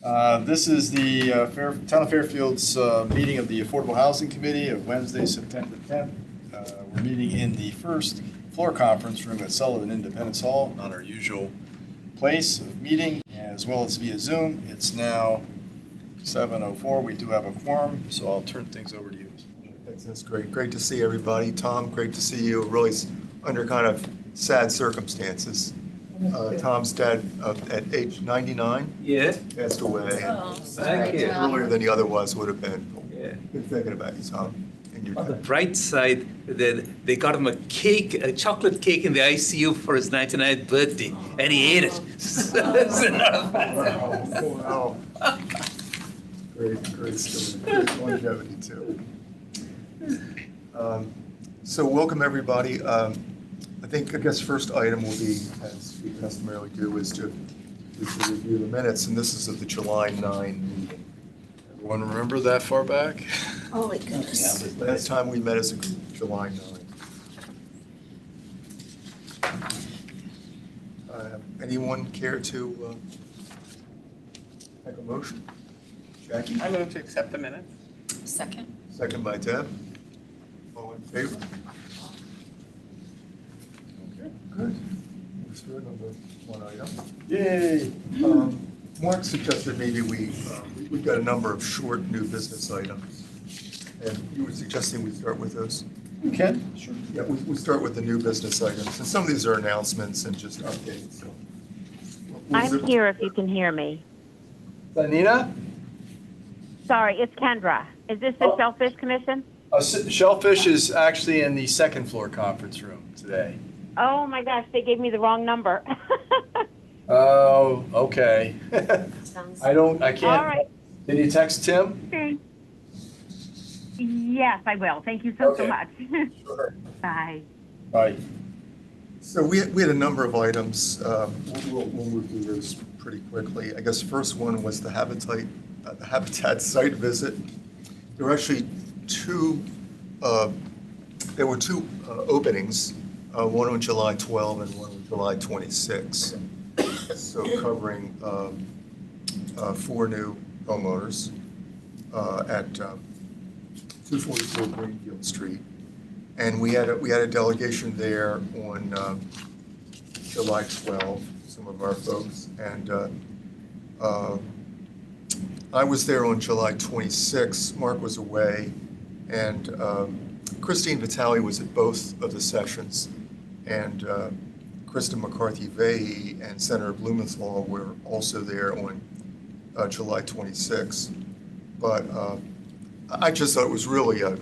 This is the Town of Fairfield's meeting of the Affordable Housing Committee of Wednesday, September 10th. We're meeting in the first floor conference room at Sullivan Independence Hall, not our usual place of meeting, as well as via Zoom. It's now 7:04. We do have a quorum, so I'll turn things over to you. That's great. Great to see everybody. Tom, great to see you. Really under kind of sad circumstances. Tom's dad, at age 99, Yes. passed away. Oh, And Thank you. earlier than he otherwise would have been. Yeah. Good thinking about you, Tom, and your On the dad. bright side, they got him a cake, a chocolate cake in the ICU for his 99th birthday, and he ate it. Wow. Great story. Great longevity, too. So welcome, everybody. I guess first item will be, as we customarily do, is to review the minutes, and this is of the July 9 meeting. Everyone remember that far back? Oh my goodness. Last time we met as a group, July 9. Anyone care to make a motion? Jackie? I move to accept the minutes. Second. Second by Deb. All in favor? Okay, good. Let's do another one item. Yay! Mark suggested maybe we've got a number of short new business items. And you were suggesting we start with those? You can, sure. Yeah, we start with the new business items. And some of these are announcements and just updates, so. I'm here if you can hear me. Is that Nina? Sorry, it's Kendra. Is this the Shellfish Commission? Shellfish is actually in the second floor conference room today. Oh my gosh, they gave me the wrong number. Oh, okay. I can't. All right. Did you text Tim? Okay. Yes, I will. Thank you so Okay. much. Sure. Bye. Right. So we had a number of items. We'll move through those pretty quickly. I guess the first one was the Habitat site visit. There were actually two openings, one on July 12 and one on July 26. So covering 4 new homeowners at 244 Greenfield Street. And we had a delegation there on July 12, some of our folks. And I was there on July 26. Mark was away. And Christine Vitale was at both of the sessions. And Kristen McCarthy-Vahey and Senator Blumenthal were also there on July 26. But I just thought it was really a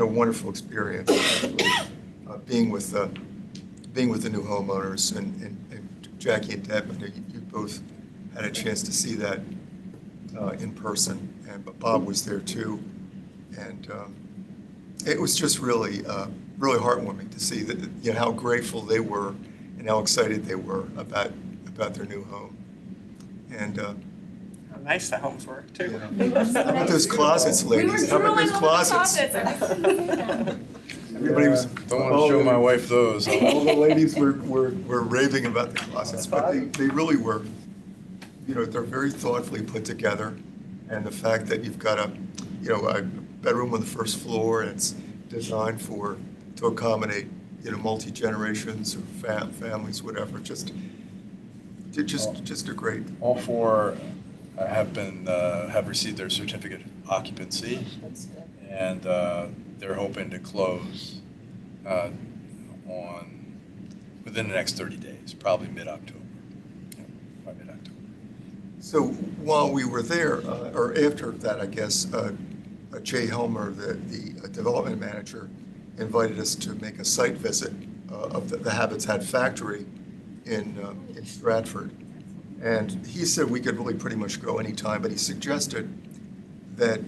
wonderful experience being with the new homeowners, and Jackie and Deb, I know you both had a chance to see that in person, but Bob was there too, and it was just really heartwarming to see that how grateful they were and how excited they were about their new home, and. How nice the homes were, too. How about those closets, ladies? How about those closets? Everybody was. Don't want to show my wife those. All the ladies were raving about the closets, but they really were, they're very thoughtfully put together. And the fact that you've got a bedroom on the first floor, and it's designed to accommodate, multi-generations or families, whatever, just a great. All 4 have received their certificate of occupancy. That's good. And they're hoping to close within the next 30 days, probably mid-October. By mid-October. So while we were there, or after that, I guess, Jay Helmer, the development manager, invited us to make a site visit of the Habitat factory in Stratford. And he said we could really pretty much go anytime, but he suggested that,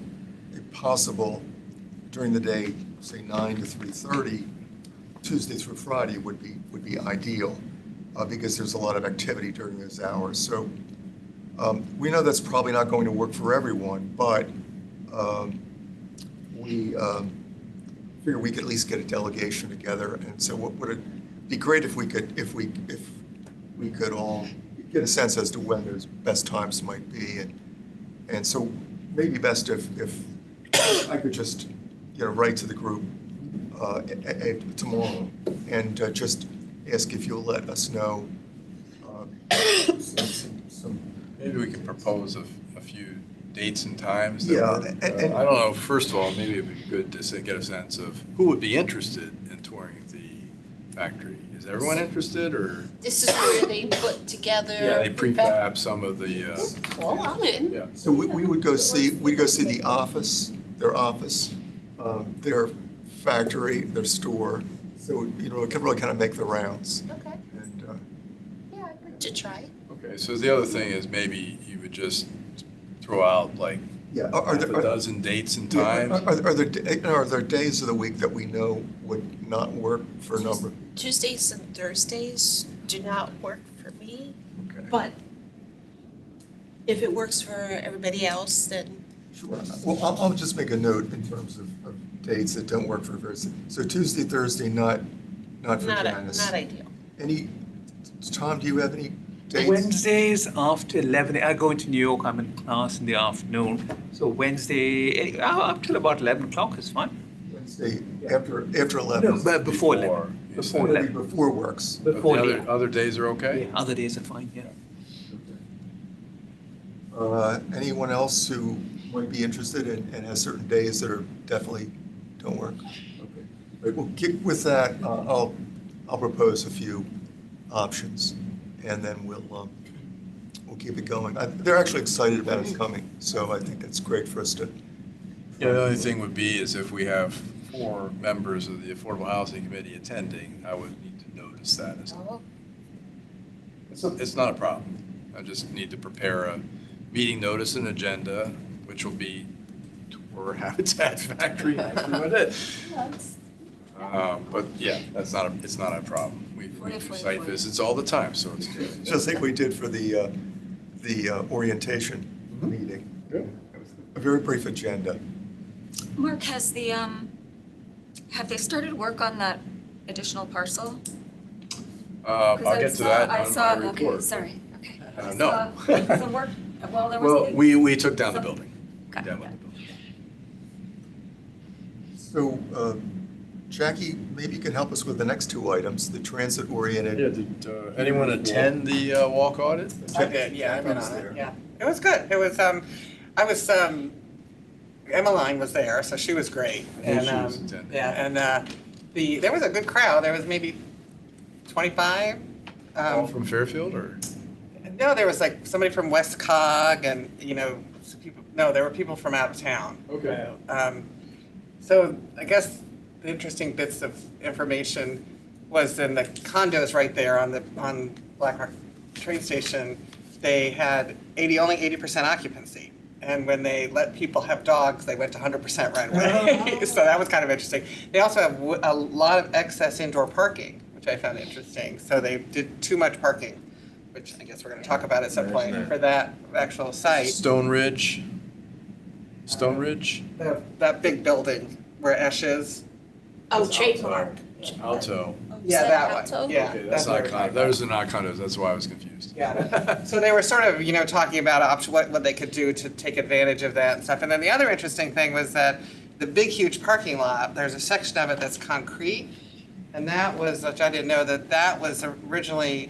if possible, during the day, say 9 to 3:30, Tuesday through Friday would be ideal, because there's a lot of activity during those hours. So we know that's probably not going to work for everyone, but we figure we could at least get a delegation together. And so, what would it be great if we could all get a sense as to when those best times might be. And so maybe best if I could just, write to the group tomorrow and just ask if you'll let us know some. Maybe we could propose a few dates and times. Yeah, I don't know, first of all, maybe it'd be good to get a sense of who would be interested in touring the factory. Is everyone interested, or? This is where they put together. Yeah, they prefab some of the, Well, I'm in. yeah. So we'd go see the office, their office, their factory, their store. So, it can really kind of make the rounds. Okay, And, yeah, I'd like to try it. Okay, so the other thing is maybe you would just throw out like yeah, half a dozen dates and yeah, times. are there days of the week that we know would not work for a number? Tuesdays and Thursdays do not work for me, Okay. but if it works for everybody else, then Sure. Well, I'll just make a note in terms of dates that don't work for Thursday. So Tuesday, Thursday, not for Janice. not ideal. Any, Tom, do you have any dates? Wednesdays after 11, I go into New York, I'm in class in the afternoon. So Wednesday, up till about 11 o'clock is fine. Wednesday, after 11? No, but before 11. you Before said. Maybe 11. before works. But the Before 11. other days are okay? Yeah, other days are fine, yeah. Anyone else who might be interested and has certain days that are definitely don't work? Okay. Right, well, with that, I'll propose a few options, and then we'll keep it going. They're actually excited about us coming, so I think it's great for us to. Yeah, the only thing would be is if we have 4 members of the Affordable Housing Committee attending, I would need to notice that. Oh, It's not a problem. I just need to prepare a meeting notice and agenda, which will be tour Habitat Factory. Actually, what it is. But yeah, it's not a problem. We do site visits all the time, so it's. Just like we did for the orientation meeting. Good. It was a very brief agenda. Mark, have they started work on that additional parcel? 'Cause I'll get to that I on saw, my okay, report. sorry, okay. I No. saw some work, well, there was. Well, we took down the building. Okay, Down yeah. with the building. So, Jackie, maybe you can help us with the next 2 items, the transit-oriented. Yeah, did anyone attend the walk audit? I did, yeah, I've been was on there. it, yeah. It was good. It was, Emmeline was there, so she was great. And, she was attending. yeah, and, there was a good crowd. There was maybe 25. All from Fairfield, or? No, there was like somebody from West Cog and, some people, no, there were people from out of town. Okay. So I guess the interesting bits of information was in the condos right there on Black Rock train station, they had only 80% occupancy. And when they let people have dogs, they went to 100% right away. So that was kind of interesting. They also have a lot of excess indoor parking, which I found interesting. So they did too much parking, which I guess we're going to talk about at some point for that actual site. Stone Ridge? Stone Ridge? That big building where Esh is. Oh, trademark. Alto. Yeah, that that Alto? one, yeah. Okay, that's not con, those are not condos, that's why I was confused. Yeah, so they were sort of, talking about what they could do to take advantage of that and stuff. And then the other interesting thing was that the big, huge parking lot, there's a section of it that's concrete. And that was, which I didn't know, that was originally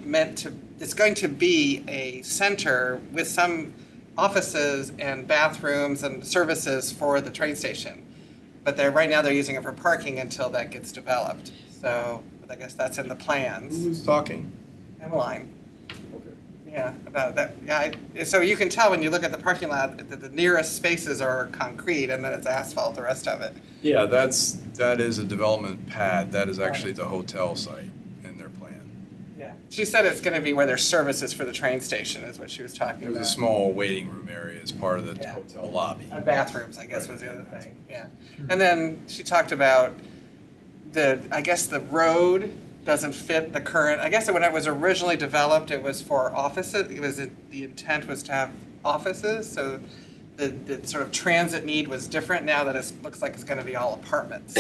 it's going to be a center with some offices and bathrooms and services for the train station. But right now they're using it for parking until that gets developed. So I guess that's in the plans. Who's talking? Emmeline. Yeah, about that. Yeah, so you can tell when you look at the parking lot that the nearest spaces are concrete and then it's asphalt, the rest of it. Yeah, that is a development pad, that is actually the hotel site in their plan. Yeah. She said it's going to be where there's services for the train station is what she was talking There's about. a small waiting room area as part of the Yeah. hotel lobby. Bathrooms, I guess, was the other thing, yeah. And then she talked about I guess the road doesn't fit the current, I guess when it was originally developed, it was for offices, the intent was to have offices, so the sort of transit need was different now that it looks like it's gonna be all apartments.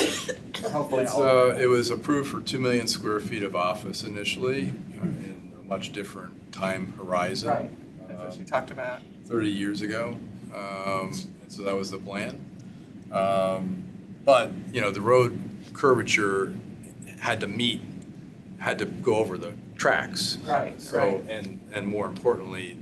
Hopefully It was approved for 2 million square feet of office initially, in a much different time horizon. Right, that's what she talked about. 30 years ago. And so that was the plan. But, you know, the road curvature had to go over the tracks. Right, So, right. and more importantly,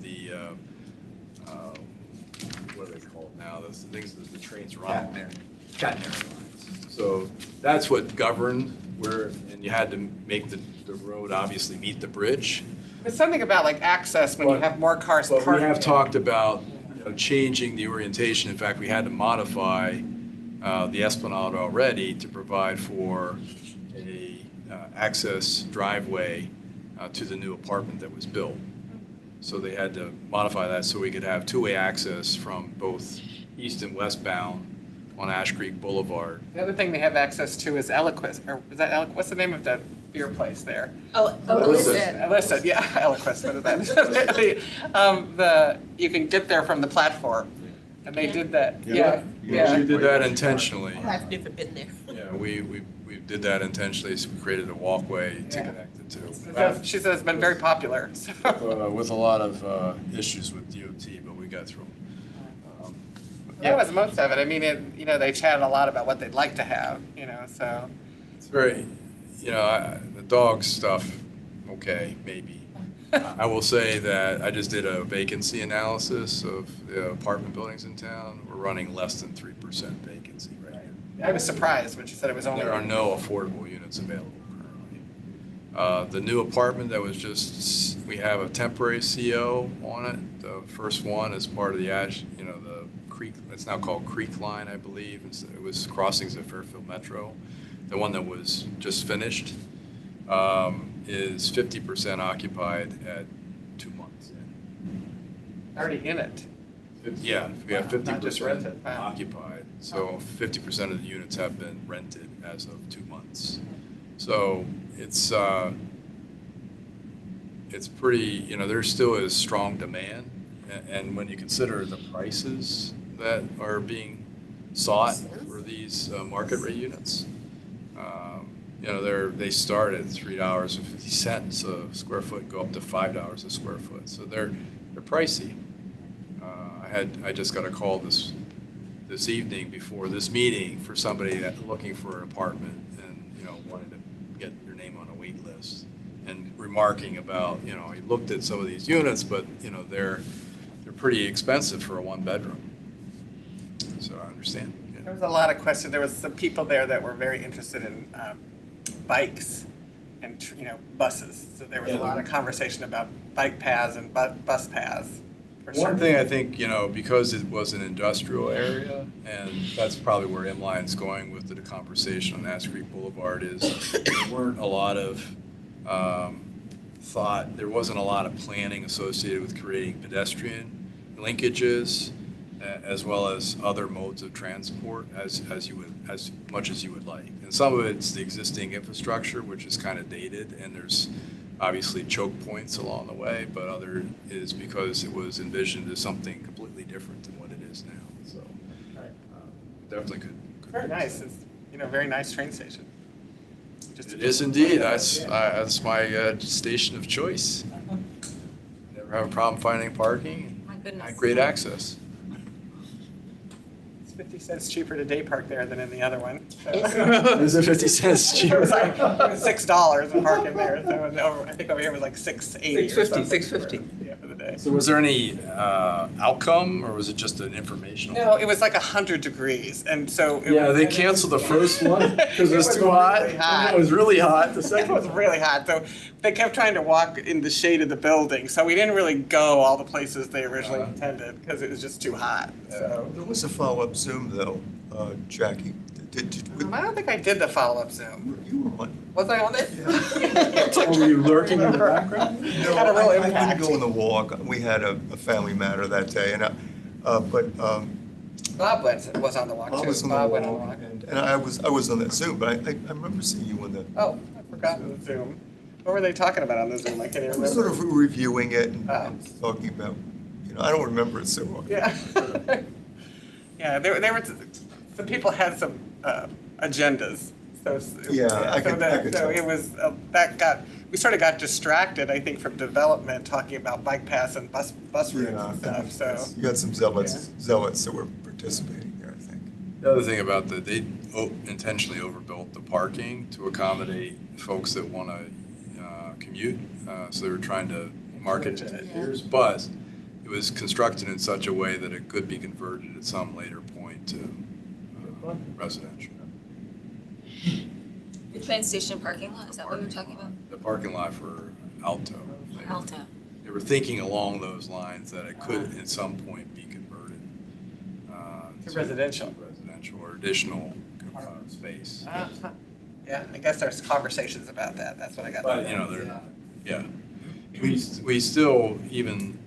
what do they call it now? The things that the trains run on. Catenary lines. So that's what governed where, and you had to make the road obviously meet the bridge. There's something about like access when you But- have more cars But parked. we have talked about, you know, changing the orientation. In fact, we had to modify the Esplanade already to provide for a access driveway to the new apartment that was built. So they had to modify that so we could have two-way access from both east and westbound on Ash Creek Boulevard. The other thing they have access to is Eloquist, or is that what's the name of that beer place there? Oh, Illicit. Illicit, yeah, Eloquist, what is that? You can get there from the platform, and they did that, yeah, We yeah. did that intentionally. I've never been there. Yeah, we did that intentionally, so we created a walkway to Yeah. connect the two. She says it's been very popular, so. With a lot of issues with DOT, but we got through them. That was most of it. I mean, they chatted a lot about what they'd like to have, so. It's very, the dog stuff, okay, maybe. I will say that I just did a vacancy analysis of the apartment buildings in town. We're running less than 3% vacancy right now. I was surprised when she said it was only. There are no affordable units available currently. The new apartment that was just, we have a temporary CO on it. The first one is part of the the Creek, it's now called Creek Line, I believe. It was crossings of Fairfield Metro. The one that was just finished is 50% occupied at 2 months in. Already in it. Yeah, we have Not just 50% rented, wow. occupied. So 50% of the units have been rented as of 2 months. So it's pretty, there still is strong demand. And when you consider the prices that are being sought for these market rate units, they start at $3.50 a square foot, and go up to $5 a square foot. So they're pricey. I just got a call this evening before this meeting for somebody looking for an apartment and wanted to get their name on a wait list, and remarking about he looked at some of these units, but they're pretty expensive for a one bedroom. So I understand. There was a lot of questions. There was some people there that were very interested in bikes and buses. So there was a lot of conversation about bike paths and bus paths. For One sure. thing I think, because it was an industrial area, and that's probably where Inline's going with the conversation on Ash Creek Boulevard, is there weren't a lot of thought, there wasn't a lot of planning associated with creating pedestrian linkages, as well as other modes of transport as much as you would like. And some of it's the existing infrastructure, which is kind of dated, and there's obviously choke points along the way, but other is because it was envisioned as something completely different than what it is now. So definitely could. Very nice. It's very nice train station. It is indeed. That's my station of choice. Never have a problem finding parking. My goodness. Had great access. It's 50 cents cheaper to day park there than in the other one. So. Is it 50 cents It cheaper? was like $6 to park in there. So I think over here was like $6.80. $6.50. For the day. So was there any outcome, or was it just an informational? No, it was like 100 degrees, and so. Yeah, they canceled the first one because it was too hot. Really hot. It was really hot. The It second was one. really hot, so they kept trying to walk in the shade of the building, so we didn't really go all the places they originally intended, because it was just too hot, so. There was a follow-up Zoom, though, Jackie. I don't think I did the follow-up Zoom. You were on. Was I on it? Were you lurking in the background? Had a real I impact. didn't go on the walk. We had a family matter that day, and Bob was on the walk, too. I was on the Bob went on the walk, walk. and I was on that Zoom, but I remember seeing you on the. Oh, I forgot the Zoom. What were they talking about on the Zoom? I can't even We're remember. sort of reviewing it and Oh. talking about, I don't remember it so well. Yeah. Yeah, there were, some people had some agendas, so. Yeah, I could So tell. it was, that got we sort of got distracted, I think, from development, talking about bike paths and bus routes and stuff, so. You had some zealots that were participating there, I think. The other thing about they intentionally overbuilt the parking to accommodate folks that want to commute. So they were trying to market to peers, but it was constructed in such a way that it could be converted at some later point to residential. The train station parking lot, is that what you're talking about? The parking lot for Alto. Alta. They were thinking along those lines that it could at some point be converted To residential. residential or additional space. Yeah, I guess there's conversations about that, that's what I got. But, you know, they're not, yeah. We still even,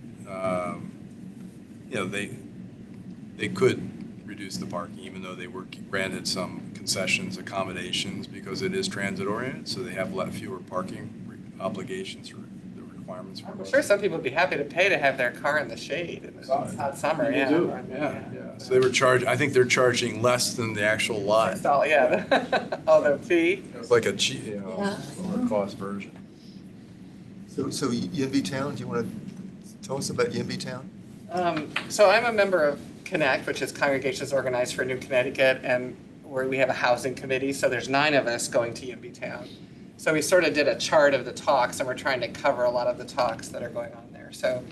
you know, they could reduce the parking even though they were granted some concessions, accommodations, because it is transit oriented, so they have fewer parking obligations or the requirements. I'm sure some people would be happy to pay to have their car in the shade in the hot summer, They yeah. do, yeah. So they were I think they're charging less than the actual lot. That's all, yeah. Oh, the fee? It's like a cheap, you know, lower cost version. So Yimby Town, do you want to tell us about Yimby Town? So I'm a member of Connect, which is Congregations Organized for New Connecticut, and where we have a housing committee, so there's 9 of us going to Yimby Town. So we sort of did a chart of the talks, and we're trying to cover a lot of the talks that are going on there. So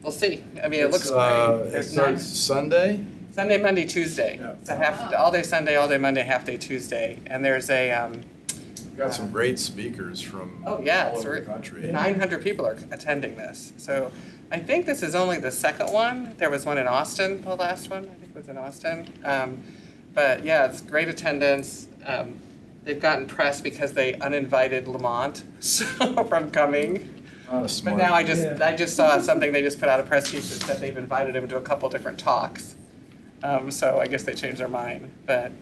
we'll see. I mean, it looks great. It There's starts 9 Sunday? Sunday, Monday, Tuesday. Yeah. It's a all day Sunday, all day Monday, half day Tuesday. And there's a We've got some great speakers from oh yeah, all so over the country. 900 people are attending this. So I think this is only the second one. There was one in Austin, the last one I think was in Austin. But yeah, it's great attendance. They've gotten press because they uninvited Lamont from coming. But now I just saw something, they just put out a press release that said they've invited him to a couple different talks. So I guess they changed their mind, but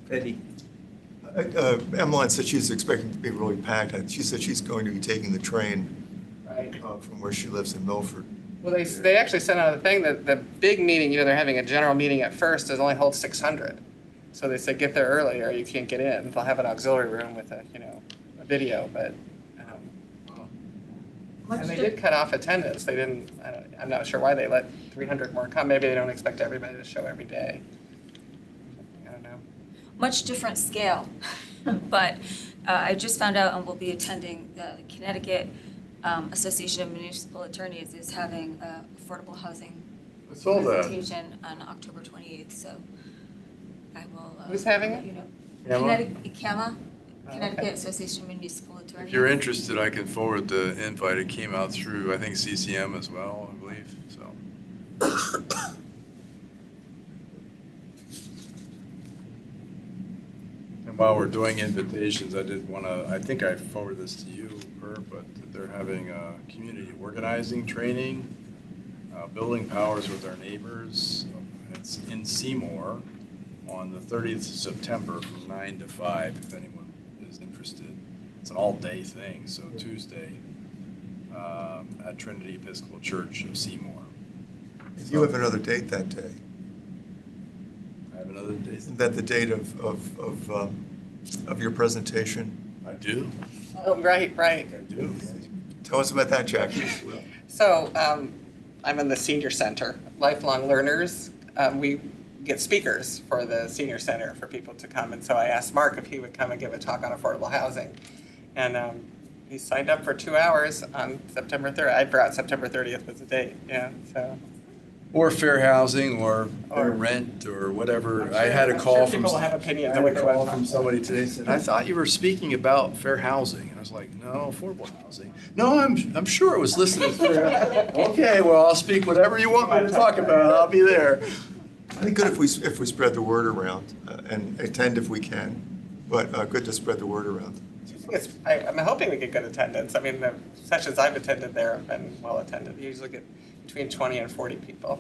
Betty. Emmeline said she's expecting to be really packed. She said she's going to be taking the train right. from where she lives in Milford. Well, they actually sent out a thing that the big meeting, they're having a general meeting at first, is only holds 600. So they said get there early or you can't get in. They'll have an auxiliary room with a video, but. And they did cut off attendance. They didn't, I'm not sure why they let 300 more come. Maybe they don't expect everybody to show every day. I don't know. Much different scale, but I just found out and will be attending the Connecticut Association of Municipal Attorneys is having affordable housing I saw that. presentation on October 28th, so I will. Who's having it? You know, Emma? CAMA, Oh, Connecticut okay. Association of Municipal Attorneys. If you're interested, I can forward the invite. It came out through, I think, CCM as well, I believe, so. And while we're doing invitations, I did want to, I think I forwarded this to you, Herb, but they're having a community organizing training, building powers with our neighbors. It's in Seymour on the 30th of September from 9 to 5, if anyone is interested. It's an all-day thing, so Tuesday at Trinity Episcopal Church of Seymour. You have another date that day. I have another day. Isn't that the date of your presentation? I do. Oh, right. I do. Tell us about that, Jackie. So I'm in the senior center, lifelong learners. We get speakers for the senior center for people to come. And so I asked Mark if he would come and give a talk on affordable housing. And he signed up for 2 hours on September 3rd. I forgot September 30th was the date. Yeah, so. Or fair housing, or fair rent, or whatever. I had a I'm call sure from. people have opinions I on had what a they call want. from somebody today that said, I thought you were speaking about fair housing. And I was like, no, affordable housing. No, I'm sure it was listed as fair. Okay, well, I'll speak whatever you want me to talk about. I'll be there. I think good if we spread the word around and attend if we can, but good to spread the word around. I'm hoping we get good attendance. I mean, the sessions I've attended there have been well attended. We usually get between 20 and 40 people.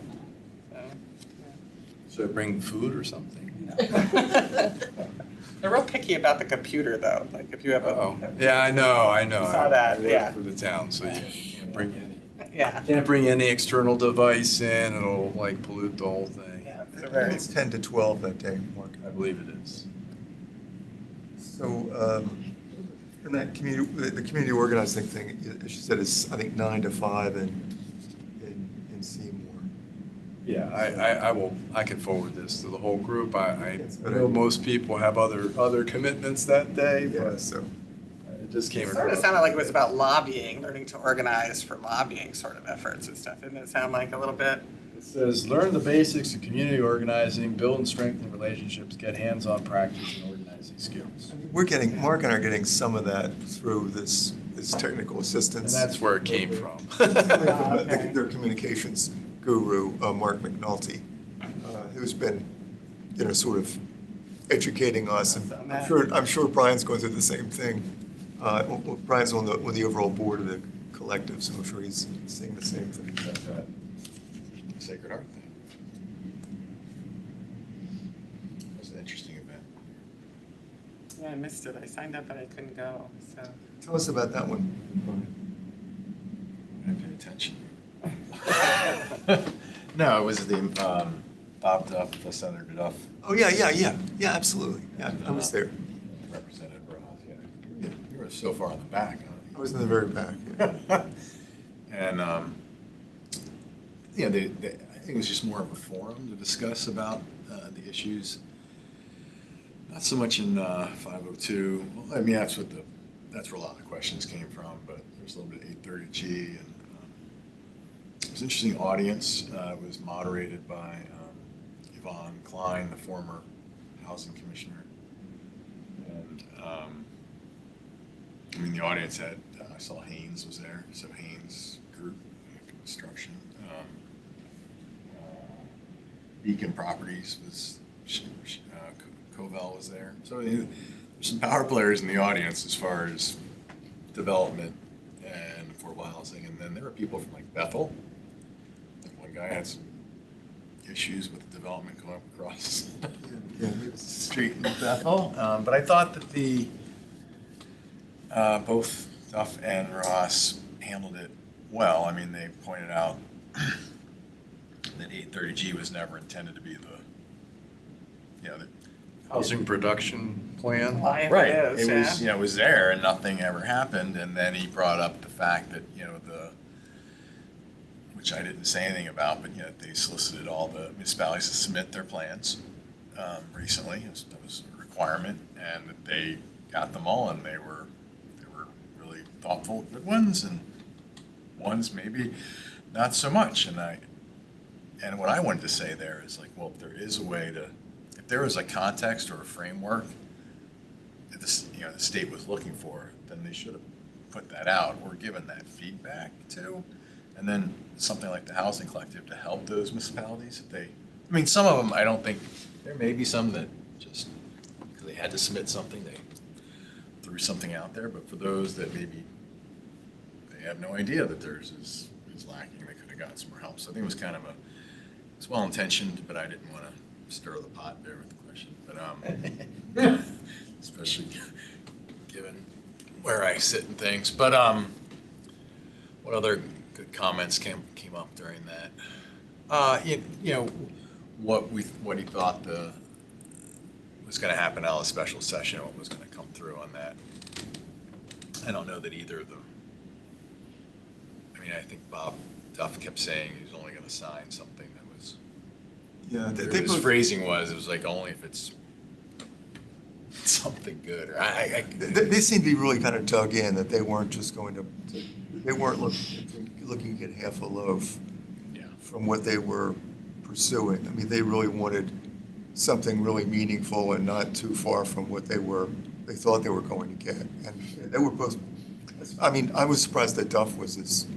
Should I bring food or something? They're real picky about the computer, though. Like if you have Oh, yeah, I know. Saw that, I work yeah. for the town, so you can't bring any. yeah. Can't bring any external device in. It'll like pollute the whole thing. Yeah, it's a very. It's 10 to 12 that day, Mark. I believe it is. So And that the community organizing thing, as she said, is, I think, 9 to 5 in Seymour. Yeah, I can forward this to the whole group. I That's a good know idea. most people have other commitments that day, Yeah, but so, it just came It sort of across. sounded like it was about lobbying, learning to organize for lobbying sort of efforts and stuff. Didn't it sound like a little bit? It says, learn the basics of community organizing, build and strengthen relationships, get hands-on practice and organizing skills. Mark and I are getting some of that through this technical And assistance. that's where it came from. Okay. Their communications guru, Mark McNulty, who's been, sort of educating us. And I'm sure Brian's going through the same thing. Well, Brian's on the overall board of the collective, so I'm sure he's seeing the same thing. Sacred Heart thing. It was an interesting event. Yeah, I missed it. I signed up, but I couldn't go, so. Tell us about that one, Brian. I paid attention. No, it was the Bob Duff, Senator Duff. Oh, yeah, absolutely. Yeah, I was there. Representative Ross, yeah. You were so far in the back, I huh? was in the very back. Yeah. And, I think it was just more of a forum to discuss about the issues. Not so much in 502. Well, I mean, that's where a lot of the questions came from, but there's a little bit of 830G. And it was an interesting audience. It was moderated by Yvonne Klein, the former housing commissioner. And, I mean, the audience had, I saw Haynes was there, so Haynes Group Construction. Beacon Properties was, Covell was there. So there's some power players in the audience as far as development and affordable housing. And then there were people from like Bethel. Like one guy had some issues with development going across the street in Bethel. But I thought that both Duff and Ross handled it well. I mean, they pointed out that 830G was never intended to be the housing production plan. Why it Right, is, it was, yeah. it was there and nothing ever happened, and then he brought up the fact that, which I didn't say anything about, but yet they solicited all the municipalities to submit their plans recently. That was a requirement, and that they got them all, and they were really thoughtful, good ones, and ones maybe not so much. And what I wanted to say there is like, well, if there is a way to, if there was a context or a framework that the state was looking for, then they should have put that out or given that feedback to. And then something like the Housing Collective to help those municipalities. Some of them, I don't think, there may be some that just, because they had to submit something, they threw something out there. But for those that maybe they have no idea that theirs is lacking, they could have gotten some more help. So I think it was kind of it's well-intentioned, but I didn't want to stir the pot there with the question. But especially given where I sit and things. But what other good comments came up during that? What he thought was going to happen out of the special session, what was going to come through on that. I don't know that either of them. I mean, I think Bob Duff kept saying he was only going to sign something that was. Yeah, His phrasing was, it was like only if it's something good. Or They seem to be really kind of dug in, that they weren't just they weren't looking to get half a loaf from what they were pursuing. I mean, they really wanted something really meaningful and not too far from what they thought they were going to get. And they were both, I mean, I was surprised that Duff was as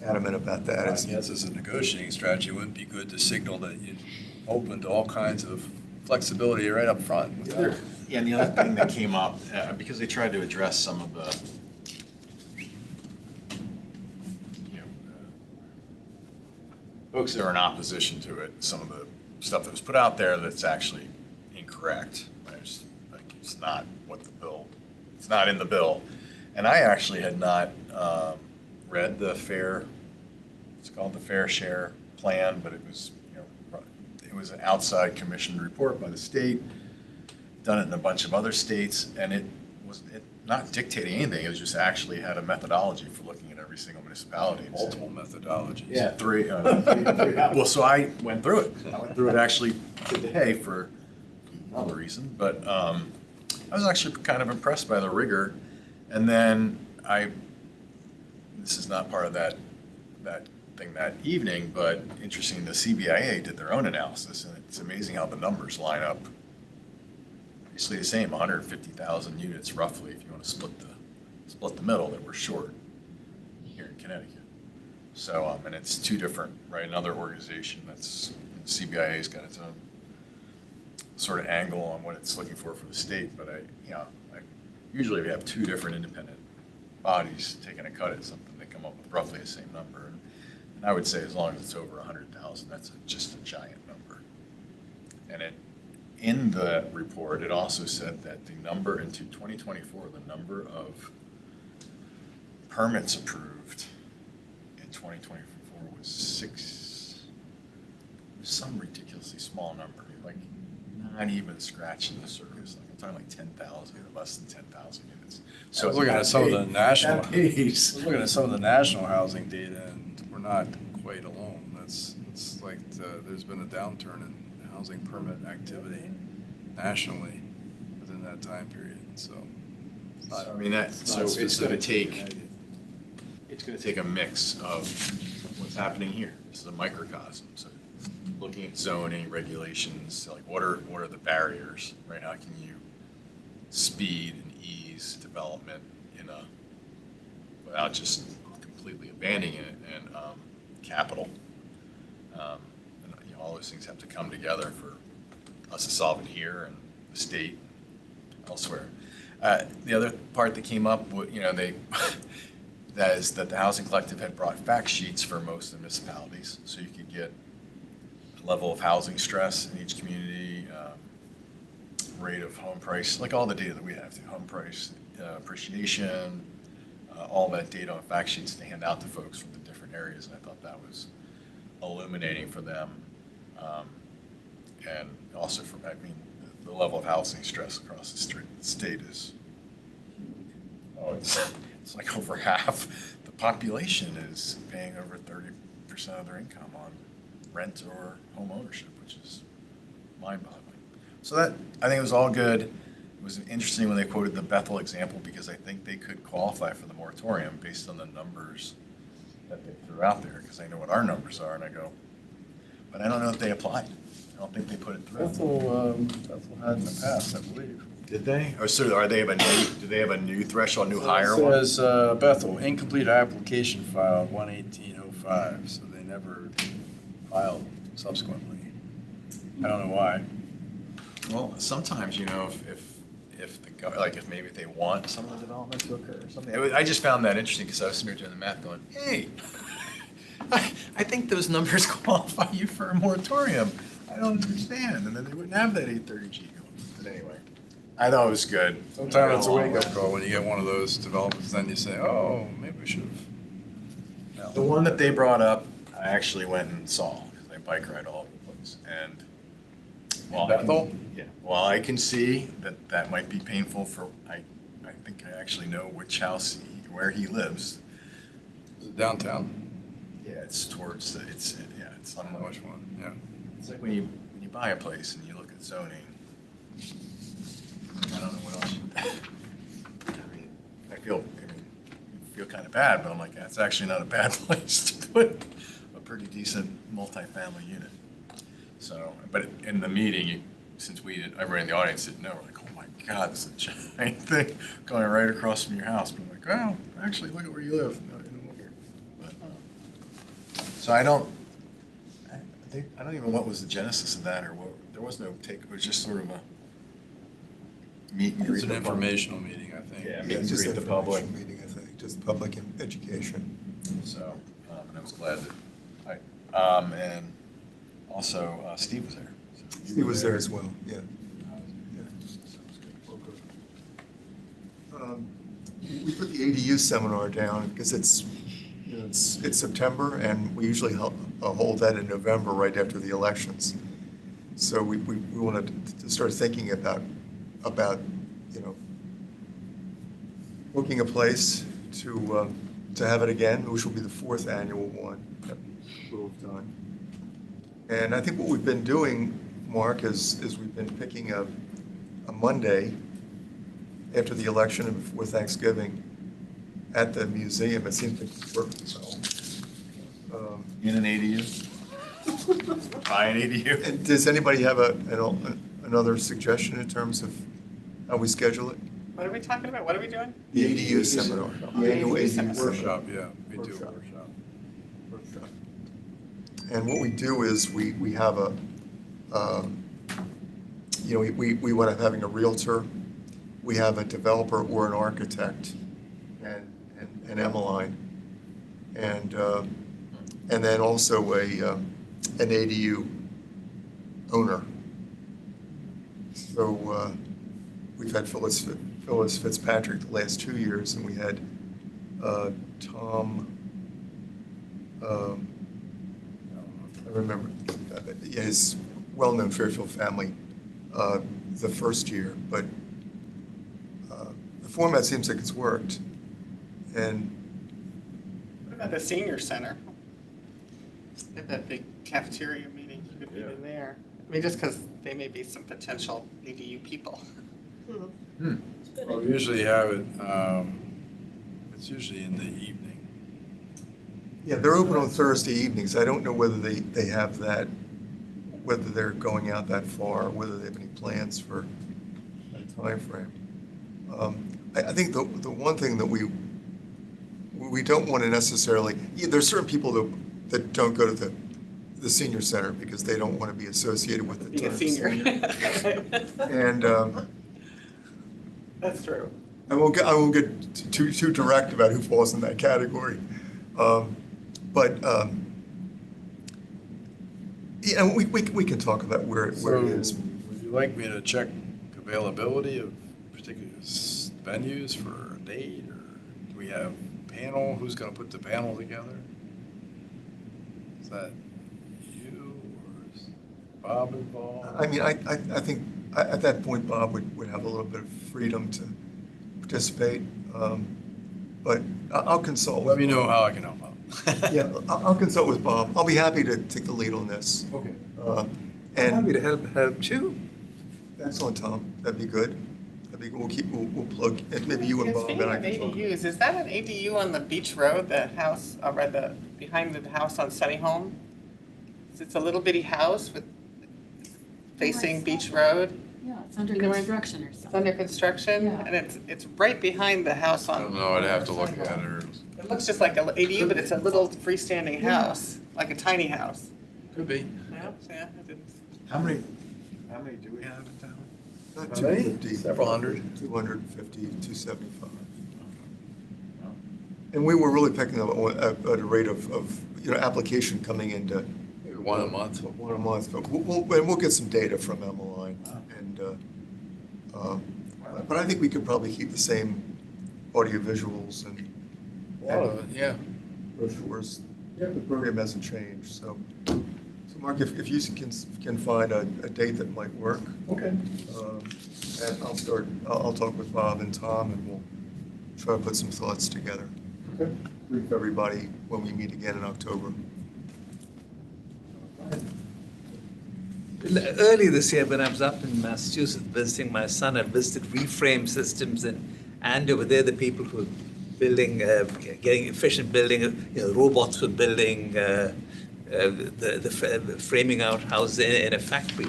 adamant about that. I guess as a negotiating strategy, it would be good to signal that you're open to all kinds of flexibility right up front. Yeah, and the other thing that came up, because they tried to address some of the, folks that are in opposition to it, some of the stuff that was put out there that's actually incorrect. It's not it's not in the bill. And I actually had not read it's called the Fair Share Plan, but it was an outside commissioned report by the state, done it in a bunch of other states, and it was not dictating anything, it was just actually had a methodology for looking at every single municipality. and said- Multiple methodologies. Yeah, three. Well, so I went through it. I went through it actually today for another reason, but I was actually kind of impressed by the rigor. And then this is not part of that thing that evening, but interesting, the CBIA did their own analysis, and it's amazing how the numbers line up. Basically the same, 150,000 units roughly, if you want to split the middle that we're short here in Connecticut. So, and it's two different, right? Another organization that's, CBIA's got its own sort of angle on what it's looking for the state, but usually we have two different independent bodies taking a cut at something, they come up with roughly the same number. And I would say as long as it's over 100,000, that's just a giant number. And in the report, it also said that the number into 2024, the number of permits approved in 2024 was some ridiculously small number, like not even scratching the surface. Like I'm talking like 10,000 or less than 10,000 units. So I was looking at some of the national, that I pace. was looking at some of the national housing data, and we're not quite alone. It's like there's been a downturn in housing permit activity nationally within that time period, so. I mean, so it's going to take a mix of what's happening here. This is a microcosm. So looking at zoning regulations, like what are the barriers, right? How can you speed and ease development without just completely abandoning it, and capital. And all those things have to come together for us to solve it here and the state elsewhere. The other part that came up, that is that the Housing Collective had brought fact sheets for most of the municipalities, so you could get a level of housing stress in each community, rate of home price, like all the data that we have, the home price appreciation, all that data on fact sheets to hand out to folks from the different areas, and I thought that was illuminating for them. And also the level of housing stress across the state is, it's like over half the population is paying over 30% of their income on rent or home ownership, which is mind-boggling. So that, I think it was all good. It was interesting when they quoted the Bethel example, because I think they could qualify for the moratorium based on the numbers that they threw out there, because I know what our numbers are, and I go, but I don't know if they applied. I don't think they put it through. Bethel had in the past, I believe. Did they? Or so do they have a new threshold, new higher It one? says, Bethel, incomplete application filed 1/18/05, so they never filed subsequently. I don't know why. Well, sometimes, if maybe they want some of the development to occur or something. I just found that interesting, because I was sitting there doing the math going, hey, I think those numbers qualify you for a moratorium. I don't understand. And then they wouldn't have that 830G going. But anyway, I thought it was good. Sometimes it's a wake-up call when you get one of those developments, then you say, oh, maybe we should have. The one that they brought up, I actually went and saw, because I bike ride all over the place. And Bethel? Yeah. Well, I can see that might be painful for, I think I actually know which house, where he lives. Is it downtown? Yeah, it's towards, it's I don't know which one, yeah. It's like when you buy a place and you look at zoning, I don't know what else. I feel kind of bad, but I'm like, that's actually not a bad place to put a pretty decent multifamily unit. So, but in the meeting, since everybody in the audience didn't know, we're like, oh my God, this is a giant thing going right across from your house. But I'm like, oh, actually, look at where you live. So I don't even know what was the genesis of that, or what. There was no take. It was just sort of a meet and greet. It's an informational meeting, I think. Yeah, Yeah, meet and just greet the public. information meeting, I think, just public education. So, and I was glad that and also Steve was there. So you He were was there as well, yeah. We put the ADU seminar down because it's September, and we usually hold that in November, right after the elections. So we wanted to start thinking about booking a place to have it again, which will be the 4th annual one that we'll have done. And I think what we've been doing, Mark, is we've been picking a Monday after the election and before Thanksgiving at the museum. It seems to work well. In an ADU? Buy an ADU? And does anybody have another suggestion in terms of how we schedule it? What are we talking about? What are we doing? The ADU seminar, the annual ADU seminar. Workshop, yeah, we do a Workshop. workshop. And what we do is we have we wind up having a realtor, we have a developer or an architect, and Emmeline, and then also an ADU owner. So we've had Phyllis Fitzpatrick the last 2 years, and we had Tom. I remember his well-known Fairfield family the first year, but the format seems like it's worked. And What about the senior center? They have that big cafeteria meeting, you could be in there. I mean, just because they may be some potential ADU people. Well, we usually have it, it's usually in the evening. yeah, they're open on Thursday evenings. I don't know whether they have that, whether they're going out that far, whether they have any plans for that timeframe. I think the one thing that we don't want to necessarily, there's certain people that don't go to the senior center because they don't want to be associated with the Being a term senior. And That's true. I won't get too direct about who falls in that category. Yeah, we can talk about where it is. Would you like me to check availability of particular venues for a date, or do we have panel? Who's gonna put the panel together? Is that you, or is Bob involved? I mean, I think at that point, Bob would have a little bit of freedom to participate. But I'll consult. Let me know how I can help out. Yeah, I'll consult with Bob. I'll be happy to take the lead on this. Okay. I'm And happy to help too. excellent, Tom. That'd be good. We'll plug, and maybe you and Bob Speaking and I of can talk. ADUs, is that an ADU on the Beach Road, the house, behind the house on Sunny Home? It's a little bitty house with facing Beach Road. Yeah, it's under You know where- construction or It's something. under construction, Yeah. and it's right behind the house I on. don't know, I'd have to look at it. It looks just like an ADU, but it's a little freestanding house, like a tiny house. Could be. Yeah, I didn't. How many do we have in town? Not How many? 250. Several hundred? 250, 275. And we were really picking up at a rate of application coming into Maybe one a month. one a month, but we'll get some data from Emmeline. And, but I think we could probably keep the same audio visuals and Yeah. brochures. The program hasn't changed, so Mark, if you can find a date that might work. Okay. And I'll talk with Bob and Tom, and we'll try to put some thoughts together. Okay. Brief everybody when we meet again in October. Early this year, when I was up in Massachusetts visiting my son, I visited Reframe Systems in Andover. They're the people who are building, getting efficient building. Robots were building the framing out houses in a factory.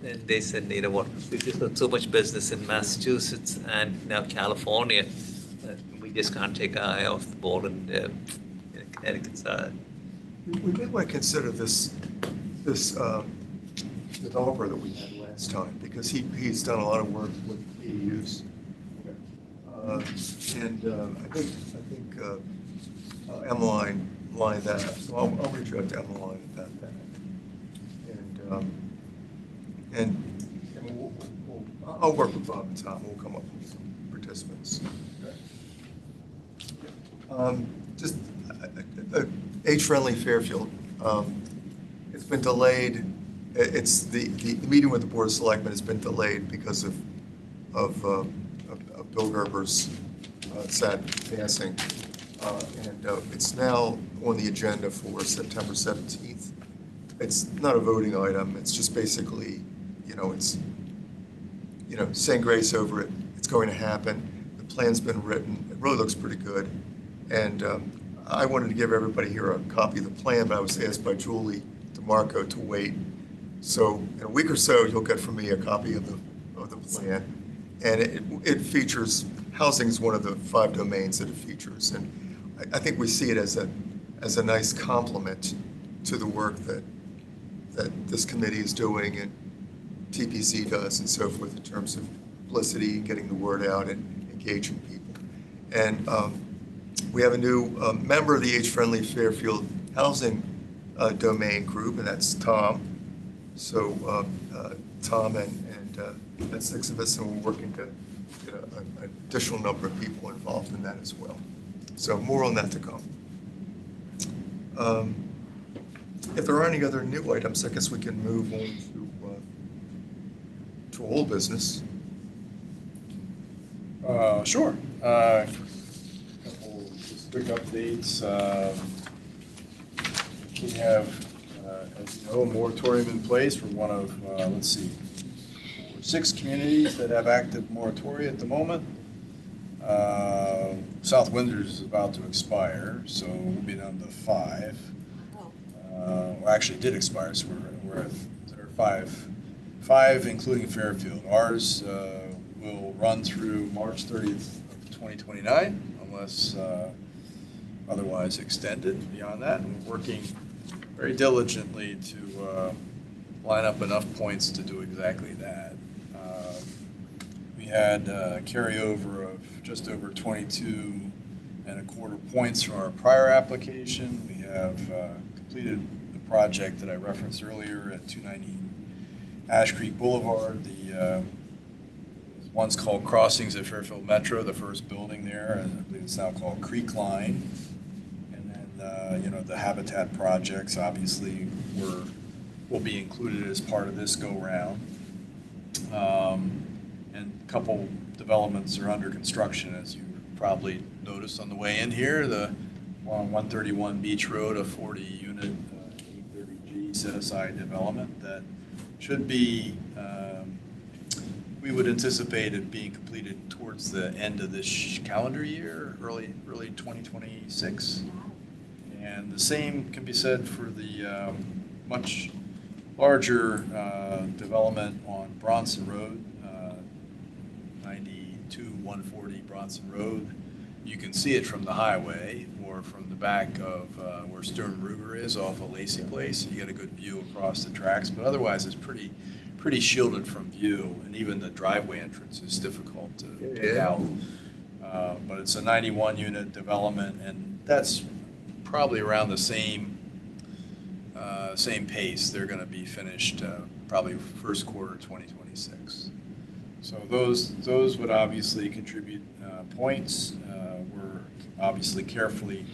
And they said, you know what, we've just got so much business in Massachusetts and now California that we just can't take our eye off the ball in Connecticut side. We may want to consider this developer that we had last time, because he's done a lot of work with ADUs. And I think Emmeline lined that up, so I'll reach out to Emmeline about that. And I'll work with Bob and Tom, we'll come up with some participants. Just age-friendly Fairfield. It's been delayed. It's the meeting with the Board of Selectmen has been delayed because of Bill Gerber's sat passing. And it's now on the agenda for September 17th. It's not a voting item, it's just basically, saying grace over it. It's going to happen. The plan's been written. It really looks pretty good. And I wanted to give everybody here a copy of the plan, but I was asked by Julie DeMarco to wait. So in a week or so, you'll get from me a copy of the plan. And it features, housing is one of the 5 domains that it features. And I think we see it as a nice complement to the work that this committee is doing and TPC does and so forth in terms of publicity, getting the word out and engaging people. And we have a new member of the age-friendly Fairfield Housing Domain Group, and that's Tom. So Tom and that's 6 of us, and we're working to get an additional number of people involved in that as well. So more on that to come. If there are any other new items, I guess we can move on to old business. Sure. Couple just quick updates. We have, as you know, a moratorium in place for one of, 6 communities that have active moratoria at the moment. South Windsor is about to expire, so we'll be down to 5. Well, actually, it did expire, so we're at 5, including Fairfield. Ours will run through March 30th of 2029, unless otherwise extended beyond that. And we're working very diligently to line up enough points to do exactly that. We had a carryover of just over 22.25 points from our prior application. We have completed the project that I referenced earlier at 290 Ash Creek Boulevard. The once called Crossings at Fairfield Metro, the first building there, and I believe it's now called Creek Line. And then, the Habitat projects obviously will be included as part of this go-round. And a couple developments are under construction, as you probably noticed on the way in here. On 131 Beach Road, a 40-unit 830G set-aside development that should be, we would anticipate it being completed towards the end of this calendar year, early 2026. And the same can be said for the much larger development on Bronson Road, 92-140 Bronson Road. You can see it from the highway or from the back of where Stern Ruger is off of Lacey Place. You get a good view across the tracks, but otherwise it's pretty shielded from view, and even the driveway entrance is difficult to get out. But it's a 91-unit development, and that's probably around the same pace. They're going to be finished probably first quarter 2026. So those would obviously contribute points. We're obviously carefully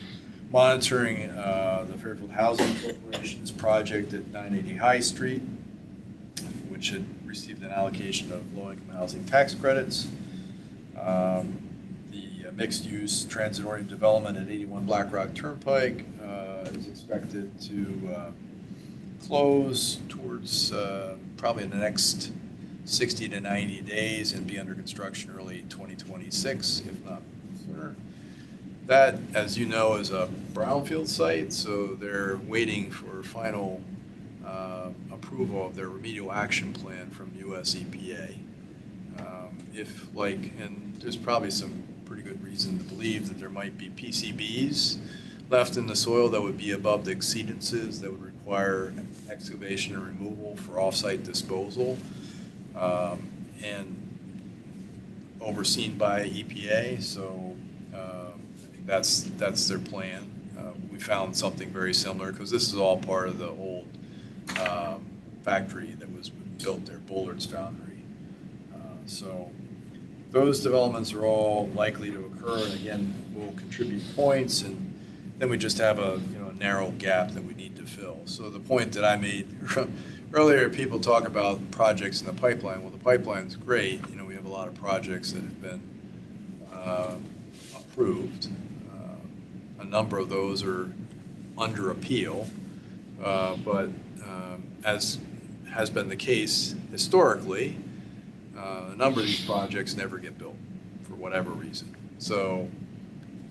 monitoring the Fairfield Housing Corporation's project at 980 High Street, which had received an allocation of low-income housing tax credits. The mixed-use transit-oriented development at 81 Black Rock Turnpike is expected to close towards probably in the next 60 to 90 days and be under construction early 2026, if not sooner. That, as you know, is a brownfield site, so they're waiting for final approval of their remedial action plan from US EPA. And there's probably some pretty good reason to believe that there might be PCBs left in the soil that would be above the exceedances that would require excavation and removal for off-site disposal, and overseen by EPA. So I think that's their plan. We found something very similar because this is all part of the old factory that was built there, Bullard's Foundry. So those developments are all likely to occur, and again, will contribute points, and then we just have a narrow gap that we need to fill. So the point that I made earlier, people talk about projects in the pipeline. Well, the pipeline's great. We have a lot of projects that have been approved. A number of those are under appeal, but as has been the case historically, a number of these projects never get built for whatever reason. So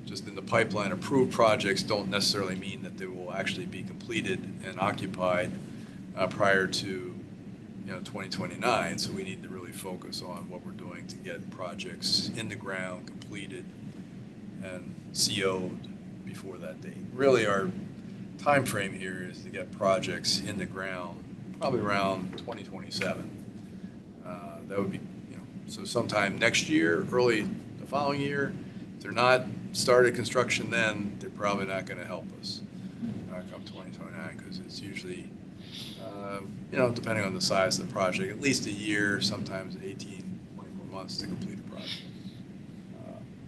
just in the pipeline, approved projects don't necessarily mean that they will actually be completed and occupied prior to 2029. So we need to really focus on what we're doing to get projects in the ground, completed, and CO'd before that date. Really, our time frame here is to get projects in the ground probably around 2027. That would be, so sometime next year, early the following year. If they're not started construction then, they're probably not going to help us come 2029, because it's usually, depending on the size of the project, at least a year, sometimes 18, 24 months to complete a project.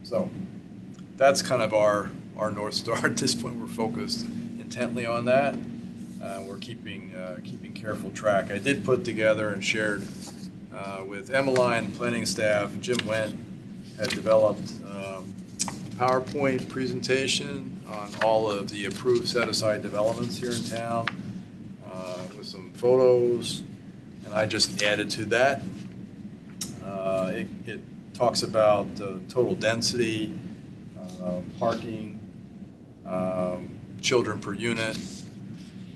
So that's kind of our North Star at this point. We're focused intently on that. We're keeping careful track. I did put together and shared with Emmeline, planning staff. Jim Wendt had developed a PowerPoint presentation on all of the approved set-aside developments here in town with some photos, and I just added to that. It talks about total density, parking, children per unit,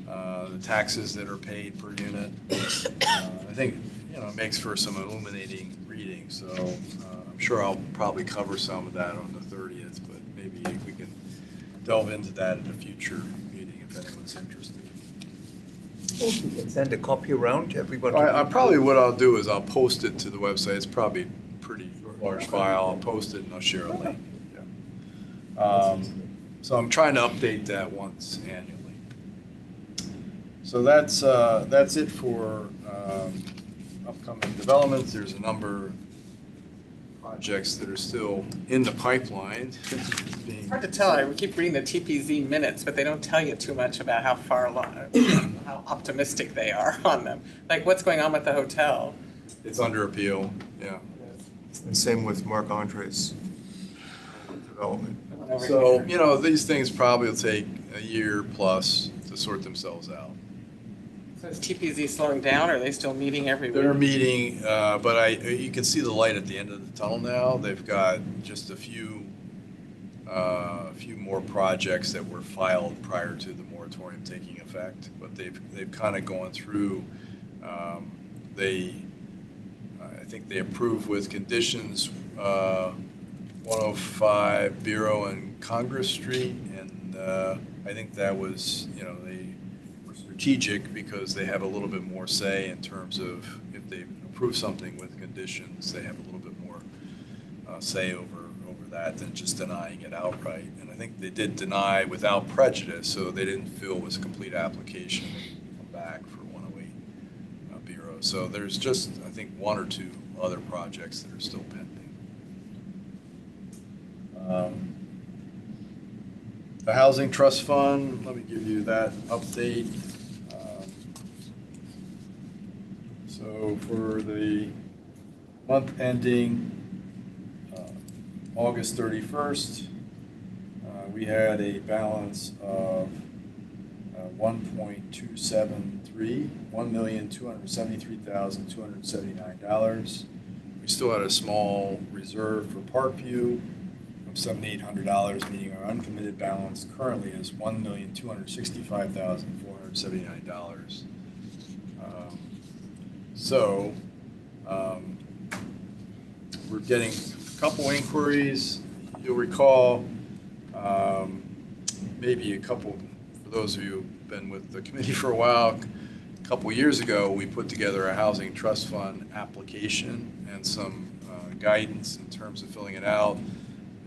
the taxes that are paid per unit. I think it makes for some illuminating reading. So I'm sure I'll probably cover some of that on the 30th, but maybe we can delve into that at a future meeting if anyone's interested. You can send a copy around to everyone. What I'll do is I'll post it to the website. It's probably a pretty large file. I'll post it and I'll share a link. Yeah. So I'm trying to update that once annually. So that's it for upcoming developments. There's a number of projects that are still in the pipeline. It's hard to tell. I keep reading the TPZ minutes, but they don't tell you too much about how far along, how optimistic they are on them. Like what's going on with the hotel? It's under appeal, yeah. And same with Marc Andre's development. So, these things probably will take a year plus to sort themselves out. So is TPZ slowing down, or are they still meeting every week? They're meeting, but you can see the light at the end of the tunnel now. They've got just a few more projects that were filed prior to the moratorium taking effect, but they've kind of gone through. I think they approved with conditions 105 Bureau and Congress Street, and I think that was, they were strategic because they have a little bit more say in terms of if they approve something with conditions, they have a little bit more say over that than just denying it outright. And I think they did deny without prejudice, so they didn't feel it was a complete application and come back for 108 Bureau. So there's just, I think, one or two other projects that are still pending. The Housing Trust Fund, let me give you that update. So for the month ending August 31st, we had a balance of $1.273, $1,273,279. We still had a small reserve for Parkview of $7,800, meaning our uncommitted balance currently is $1,265,479. We're getting a couple inquiries. You'll recall, maybe a couple, for those of you who've been with the committee for a while, a couple years ago, we put together a housing trust fund application and some guidance in terms of filling it out.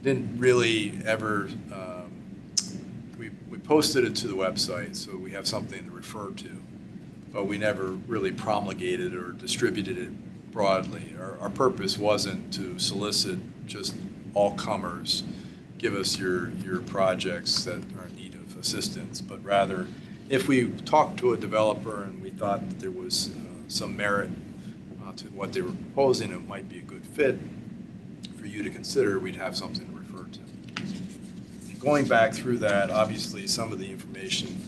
Didn't really ever, we posted it to the website, so we have something to refer to, but we never really promulgated or distributed it broadly. Our purpose wasn't to solicit just all comers, give us your projects that are in need of assistance, but rather if we talked to a developer and we thought that there was some merit to what they were proposing, it might be a good fit for you to consider, we'd have something to refer to. going back through that, obviously, some of the information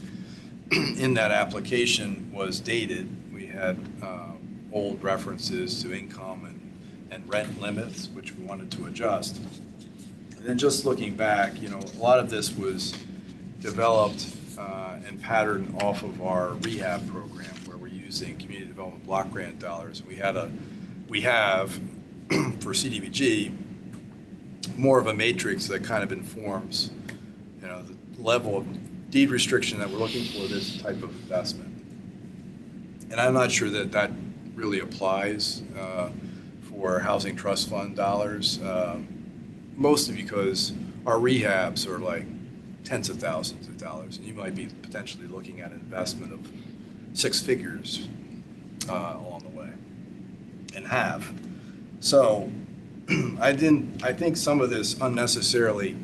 in that application was dated. We had old references to income and rent limits, which we wanted to adjust. And then just looking back, a lot of this was developed and patterned off of our rehab program, where we're using community development block grant dollars. We have for CDBG more of a matrix that kind of informs, the level of deed restriction that we're looking for this type of investment. And I'm not sure that that really applies for housing trust fund dollars, mostly because our rehabs are like tens of thousands of dollars, and you might be potentially looking at an investment of six figures along the way, and have. So I think some of this unnecessarily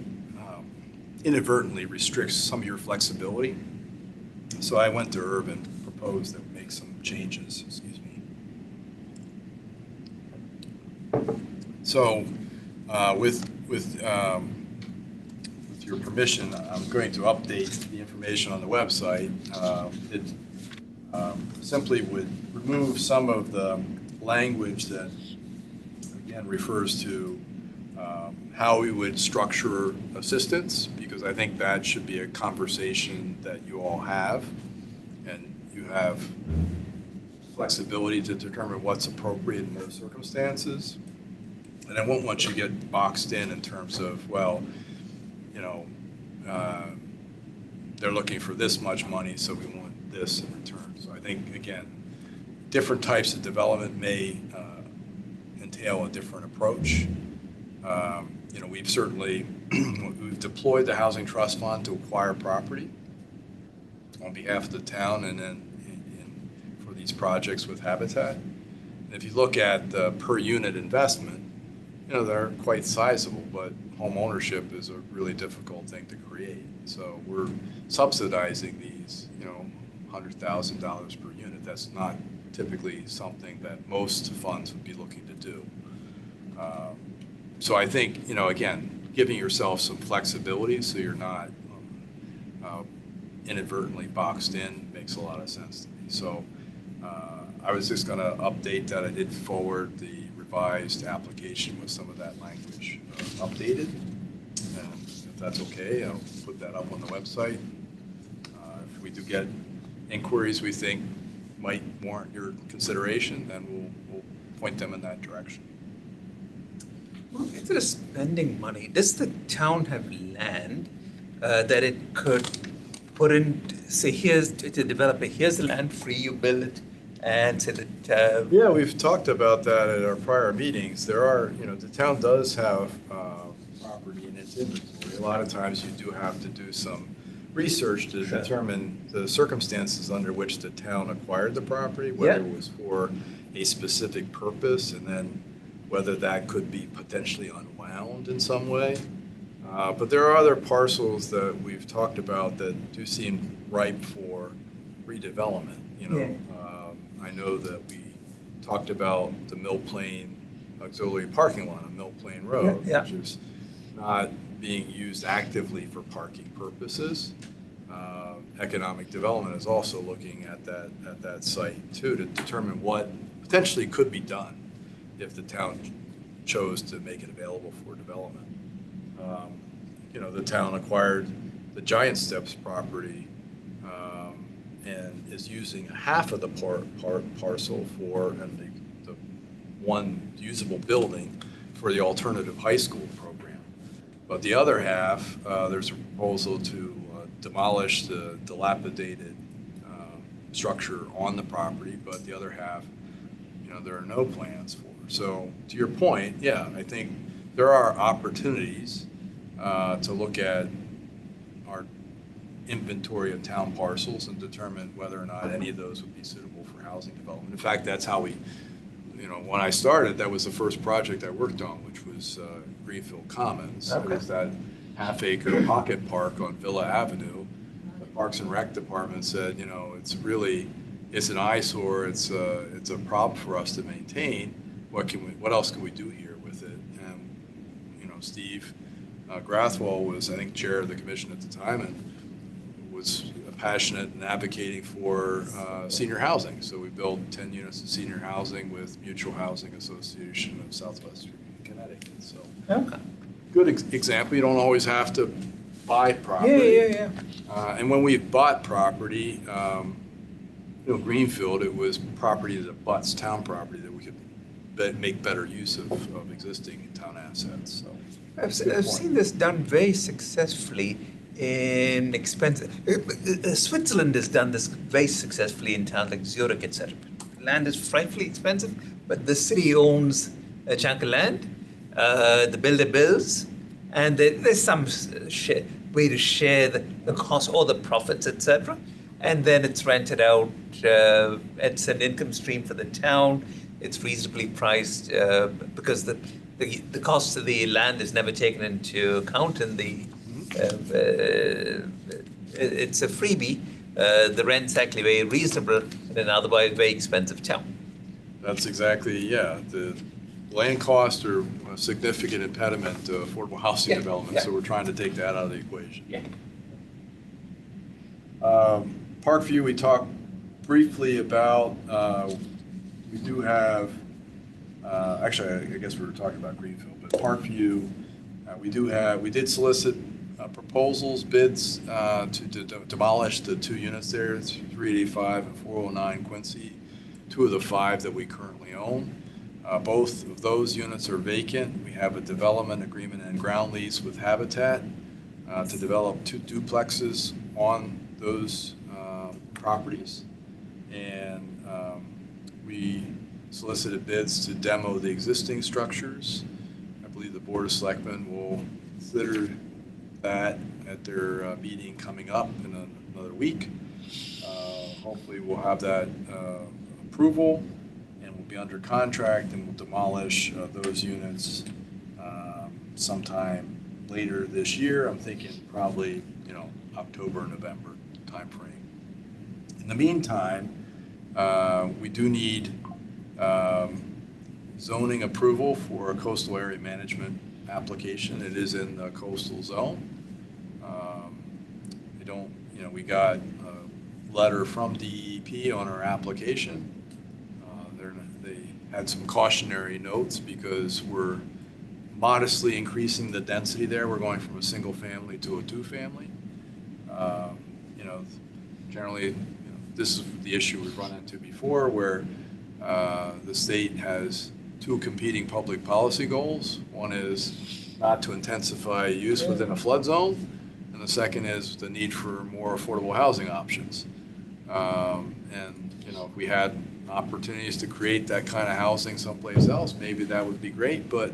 inadvertently restricts some of your flexibility. So I went to Irv and proposed that we make some changes, excuse me. So with your permission, I'm going to update the information on the website. It simply would remove some of the language that, again, refers to how we would structure assistance, because I think that should be a conversation that you all have, and you have flexibility to determine what's appropriate in those circumstances. And I won't want you to get boxed in terms of, well, they're looking for this much money, so we want this in return. So I think, again, different types of development may entail a different approach. We've certainly we've deployed the Housing Trust Fund to acquire property on behalf of the town, and then for these projects with Habitat. And if you look at the per unit investment, they're quite sizable, but home ownership is a really difficult thing to create. So we're subsidizing these, $100,000 per unit. That's not typically something that most funds would be looking to do. So I think, again, giving yourself some flexibility so you're not inadvertently boxed in makes a lot of sense to me. So I was just going to update that. I did forward the revised application with some of that language updated. And if that's okay, I'll put that up on the website. If we do get inquiries we think might warrant your consideration, then we'll point them in that direction. Well, instead of spending money, does the town have land that it could put in, say, here's to develop it, here's the land free, you build it, and say that. Yeah, we've talked about that at our prior meetings. There are, the town does have property in its inventory. A lot of times you do have to do some research to determine the circumstances under which the town acquired the property, whether it was for a specific purpose, and then whether that could be potentially unwound in some way. But there are other parcels that we've talked about that do seem ripe for redevelopment. I know that we talked about the Mill Plain auxiliary parking lot on Mill Plain Road, which is not being used actively for parking purposes. Economic development is also looking at that site too, to determine what potentially could be done if the town chose to make it available for development. The town acquired the Giant Steps property and is using half of the parcel for, and the one usable building for the alternative high school program. But the other half, there's a proposal to demolish the dilapidated structure on the property, but the other half, there are no plans for. So to your point, yeah, I think there are opportunities to look at our inventory of town parcels and determine whether or not any of those would be suitable for housing development. In fact, that's how we, when I started, that was the first project I worked on, which was Greenfield Commons. It was that half-acre pocket park on Villa Avenue. The Parks and Rec Department said, it's an eyesore, it's a problem for us to maintain. What else can we do here with it? And Steve Grathwell was, I think, chair of the commission at the time and was passionate in advocating for senior housing. So we built 10 units of senior housing with Mutual Housing Association of Southwestern Connecticut. So Okay. good example. You don't always have to buy property. Yeah. And when we bought property, Greenfield, it was property that abuts town property that we could make better use of existing town assets. So I've seen this done very successfully in expensive. Switzerland has done this very successfully in towns like Zurich, etc. Land is frightfully expensive, but the city owns a chunk of land. The builder builds, and there's some way to share the cost or the profits, etc. And then it's rented out. It's an income stream for the town. It's reasonably priced because the cost of the land is never taken into account in the. It's a freebie. The rent's actually very reasonable in an otherwise very expensive town. that's exactly, yeah. The land costs are a significant impediment to affordable housing Yeah, development, yeah. so we're trying to take that out of the equation. Yeah. Parkview, we talked briefly about, we do have, actually, I guess we were talking about Greenfield, but Parkview, we did solicit proposals, bids to demolish the 2 units there, it's 385 and 409 Quincy, 2 of the 5 that we currently own. Both of those units are vacant. We have a development agreement and ground lease with Habitat to develop 2 duplexes on those properties. And we solicited bids to demo the existing structures. I believe the Board of Selectmen will consider that at their meeting coming up in another week. Hopefully we'll have that approval and we'll be under contract and we'll demolish those units sometime later this year. I'm thinking probably, October, November timeframe. In the meantime, we do need zoning approval for a coastal area management application. It is in the coastal zone. We got a letter from DEP on our application. They had some cautionary notes because we're modestly increasing the density there. We're going from a single family to a 2-family. Generally, this is the issue we've run into before where the state has 2 competing public policy goals. One is not to intensify use within a flood zone, and the second is the need for more affordable housing options. If we had opportunities to create that kind of housing someplace else, maybe that would be great, but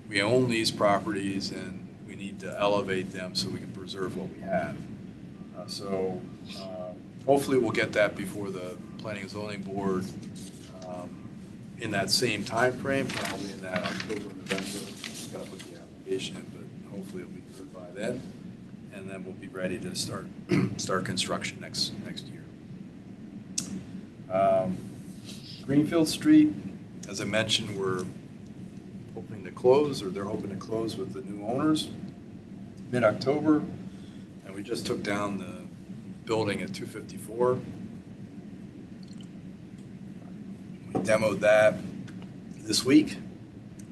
we own these properties and we need to elevate them so we can preserve what we have. Hopefully we'll get that before the Planning and Zoning Board in that same time frame, probably in that October, November. Just gotta put the application in, but hopefully it'll be through by then. And then we'll be ready to start construction next year. Greenfield Street, as I mentioned, we're hoping to close, or they're hoping to close with the new owners mid-October. And we just took down the building at 254. We demoed that this week.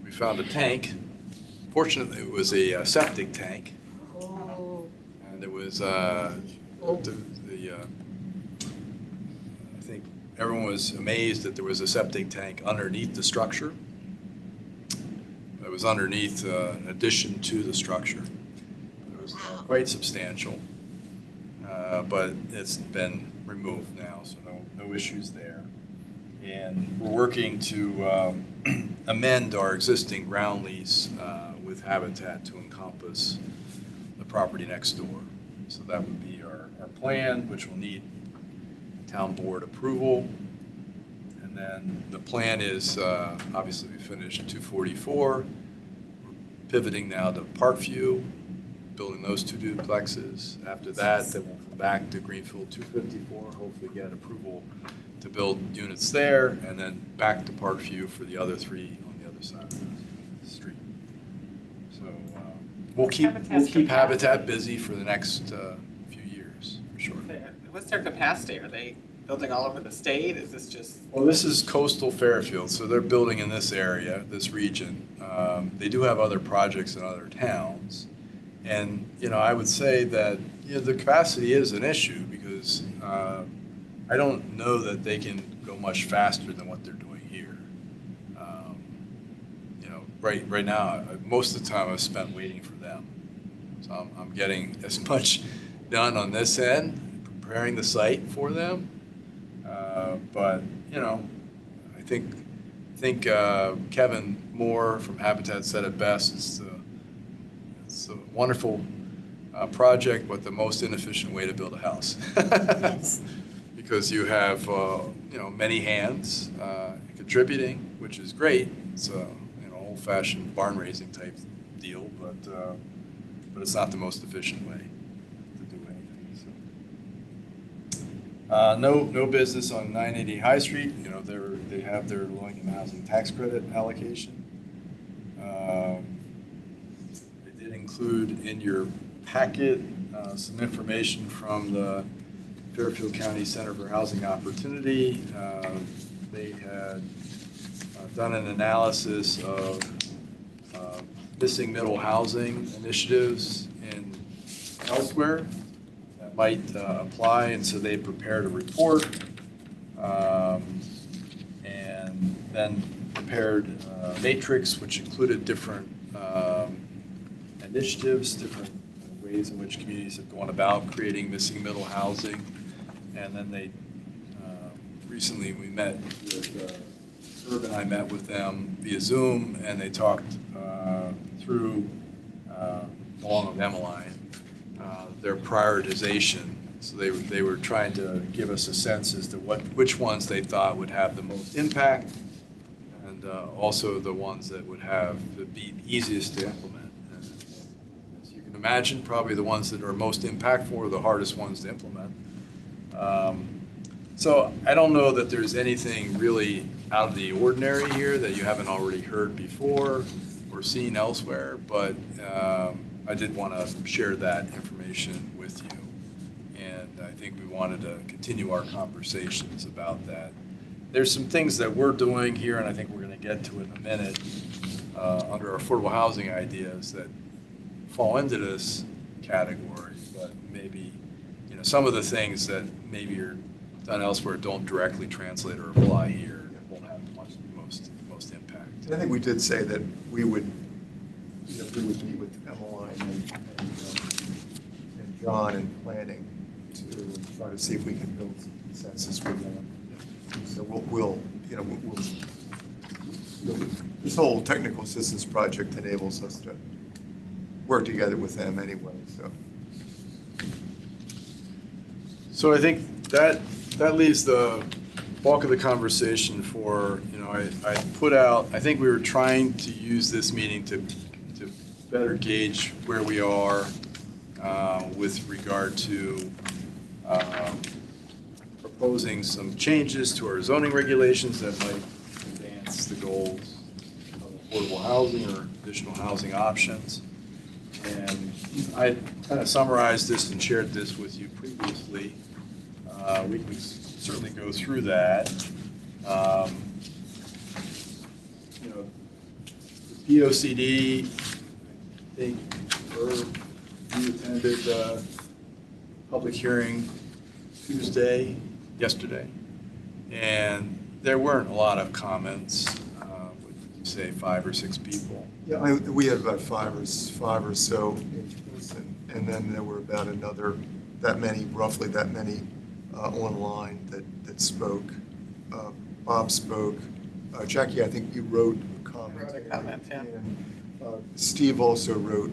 We found a tank. Fortunately, it was a septic tank. And it was I think everyone was amazed that there was a septic tank underneath the structure. It was underneath an addition to the structure. It was quite substantial. But it's been removed now, so no issues there. And we're working to amend our existing ground lease with Habitat to encompass the property next door. So that would be our plan, which will need town board approval. And then the plan is, obviously we finished 244. We're pivoting now to Parkview, building those 2 duplexes. After that, then we'll come back to Greenfield 254, hopefully get approval to build units there, and then back to Parkview for the other 3 on the other side of the street. So we'll keep Habitat's Habitat busy for the next few years, for sure. What's their capacity? Are they building all over the state? Is this just? Well, this is coastal Fairfield, so they're building in this area, this region. They do have other projects in other towns. And, I would say that, the capacity is an issue because I don't know that they can go much faster than what they're doing here. Right now, most of the time I've spent waiting for them. So I'm getting as much done on this end, preparing the site for them. But, I think Kevin Moore from Habitat said it best. It's a wonderful project, but the most inefficient way to build a house. Because you have, many hands contributing, which is great. It's a old-fashioned barn raising type deal, but it's not the most efficient way to do anything. So. No business on 980 High Street. They have their low-income housing tax credit allocation. They did include in your packet some information from the Fairfield County Center for Housing Opportunity. They had done an analysis of missing middle housing initiatives in elsewhere that might apply, and so they prepared a report and then prepared a matrix which included different initiatives, different ways in which communities have gone about creating missing middle housing. And then they recently we met with Herb and I met with them via Zoom, and they talked through, along with Emmeline, their prioritization. So they were trying to give us a sense as to which ones they thought would have the most impact, and also the ones that would be easiest to implement. And as you can imagine, probably the ones that are most impactful are the hardest ones to implement. So I don't know that there's anything really out of the ordinary here that you haven't already heard before or seen elsewhere, but I did want to share that information with you. And I think we wanted to continue our conversations about that. There's some things that we're doing here, and I think we're going to get to it in a minute, under our affordable housing ideas that fall into this category, but maybe, some of the things that maybe are done elsewhere don't directly translate or apply here. It won't have most impact. I think we did say that we would meet with Emmeline and John in planning to try to see if we can build some consensus with them. So we'll this whole technical assistance project enables us to work together with them anyway, so. So I think that leaves the bulk of the conversation for, I put out, I think we were trying to use this meeting to better gauge where we are with regard to proposing some changes to our zoning regulations that might advance the goals of affordable housing or additional housing options. And I kind of summarized this and shared this with you previously. We could certainly go through that. The POCD, I think, you attended the public hearing yesterday, and there weren't a lot of comments. Would you say 5 or 6 people? Yeah, we had about five or so in person, and then there were about roughly that many online that spoke. Bob spoke. Jackie, I think you wrote comments. I wrote a comment, yeah. And Steve also wrote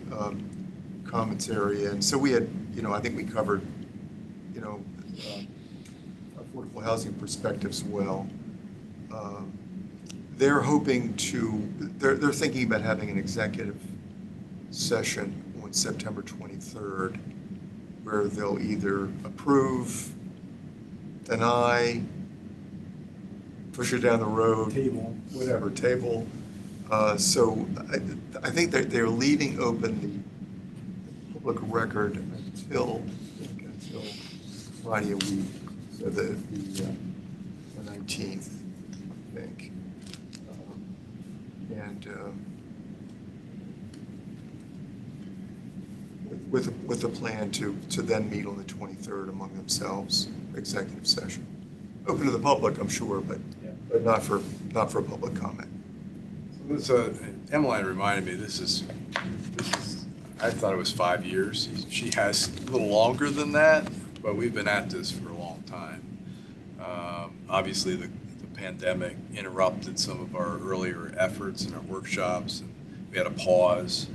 commentary, and so we had, I think we covered, affordable housing perspectives well. They're thinking about having an executive session on September 23rd, where they'll either approve, deny, push it down the road, table. So I think that they're leaving open public record until, I think, until Friday a week, so the 19th, I think. And with a plan to then meet on the 23rd among themselves, executive session. Open to the public, I'm sure, but not for public comment. So Emmeline reminded me, this is, I thought it was 5 years. She has a little longer than that, but we've been at this for a long time. Obviously, the pandemic interrupted some of our earlier efforts and our workshops. And we had a pause,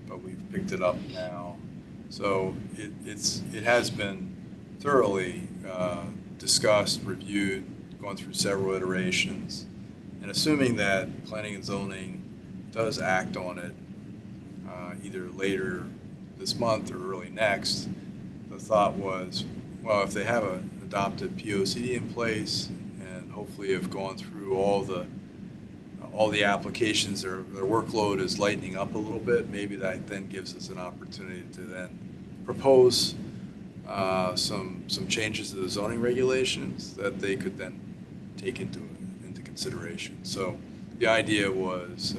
but we've picked it up now. So it has been thoroughly discussed, reviewed, gone through several iterations. And assuming that planning and zoning does act on it either later this month or early next, the thought was, well, if they have an adopted POCD in place and hopefully have gone through all the applications, their workload is lightening up a little bit, maybe that then gives us an opportunity to then propose some changes to the zoning regulations that they could then take into consideration. So the idea was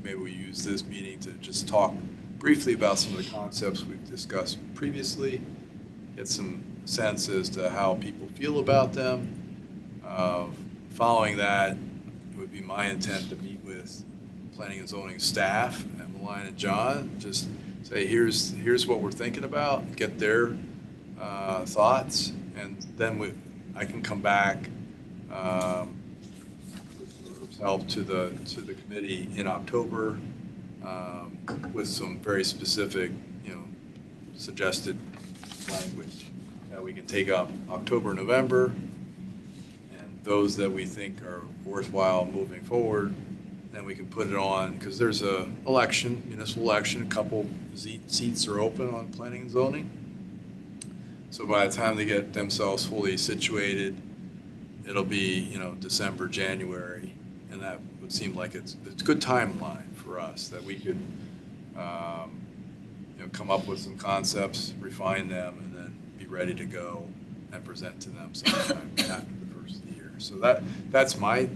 maybe we use this meeting to just talk briefly about some of the concepts we've discussed previously, get some sense as to how people feel about them. Following that, it would be my intent to meet with planning and zoning staff, Emmeline and John, just say, here's what we're thinking about, get their thoughts, and then I can come back help to the committee in October with some very specific, suggested language that we can take up October, November, and those that we think are worthwhile moving forward, then we can put it on, because there's a municipal election, a couple seats are open on planning and zoning. So by the time they get themselves fully situated, it'll be, December, January, and that would seem like it's a good timeline for us that we could, come up with some concepts, refine them, and then be ready to go and present to them sometime after the first of the year. So that's my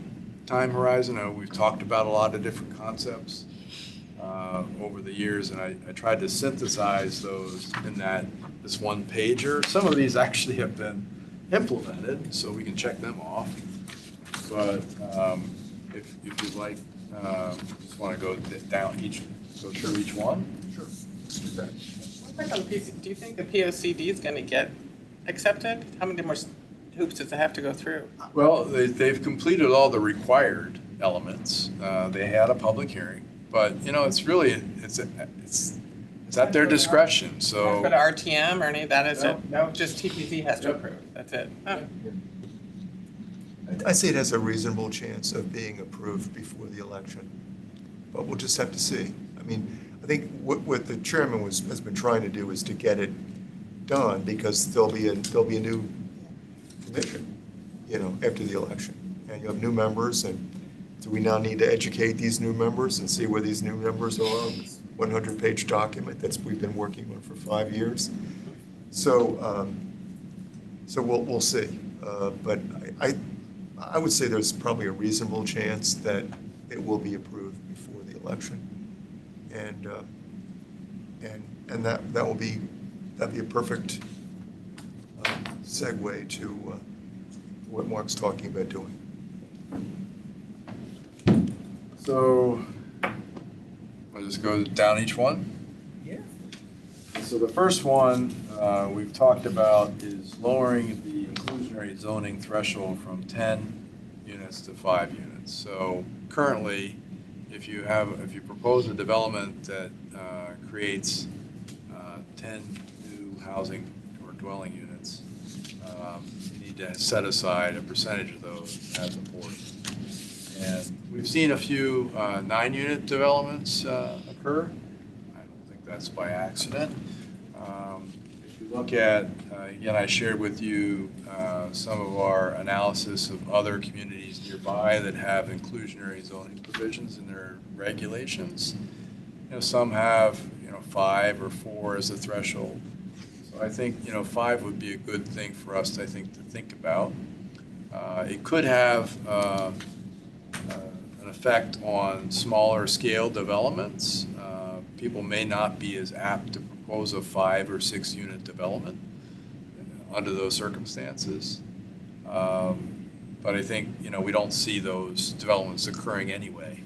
time horizon. We've talked about a lot of different concepts over the years, and I tried to synthesize those in this one pager. Some of these actually have been implemented, so we can check them off. But if you'd like, just want to go through each one. Sure. Let's do that. Do you think the POCD is going to get accepted? How many more hoops does it have to go through? Well, they've completed all the required elements. They had a public hearing, but it's really it's at their discretion. So For the RTM or any of that, is No, it? no. Just TPZ has to Yep. approve. That's it. Oh. I say it has a reasonable chance of being approved before the election, but we'll just have to see. I mean, I think what the chairman has been trying to do is to get it done, because there'll be a new commission, after the election, and you have new members, and do we now need to educate these new members and see where these new members are on this 100-page document we've been working on for 5 years? So we'll see, but I would say there's probably a reasonable chance that it will be approved before the election, and that'd be a perfect segue to what Mark's talking about doing. So I'll just go down each one. Yeah. So the first one we've talked about is lowering the inclusionary zoning threshold from 10 units to 5 units. So currently, if you propose a development that creates 10 new housing or dwelling units, you need to set aside a percentage of those as a portion. And we've seen a few 9-unit developments occur. I don't think that's by accident. If you look at, again, I shared with you some of our analysis of other communities nearby that have inclusionary zoning provisions in their regulations. some have, 5 or 4 as a threshold. So I think, 5 would be a good thing for us, I think, to think about. It could have an effect on smaller scale developments. People may not be as apt to propose a 5 or 6 unit development under those circumstances. But I think, we don't see those developments occurring anyway.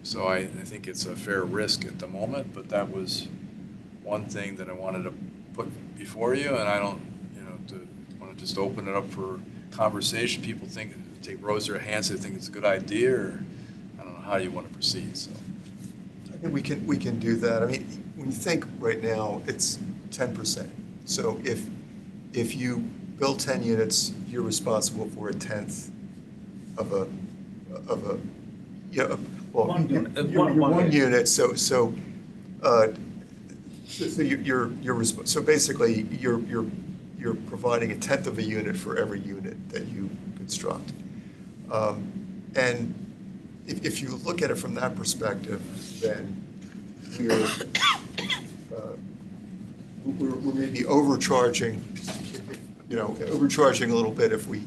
So I think it's a fair risk at the moment, but that was one thing that I wanted to put before you, and I don't, want to just open it up for conversation. People raise their hands, they think it's a good idea, or I don't know how you want to proceed, so. I think we can do that. I mean, when you think right now, it's 10%. So if you build 10 units, you're responsible for a tenth of a well, One unit. you're one unit. So so basically you're providing a tenth of a unit for every unit that you construct. And if you look at it from that perspective, then we're maybe overcharging, overcharging a little bit if we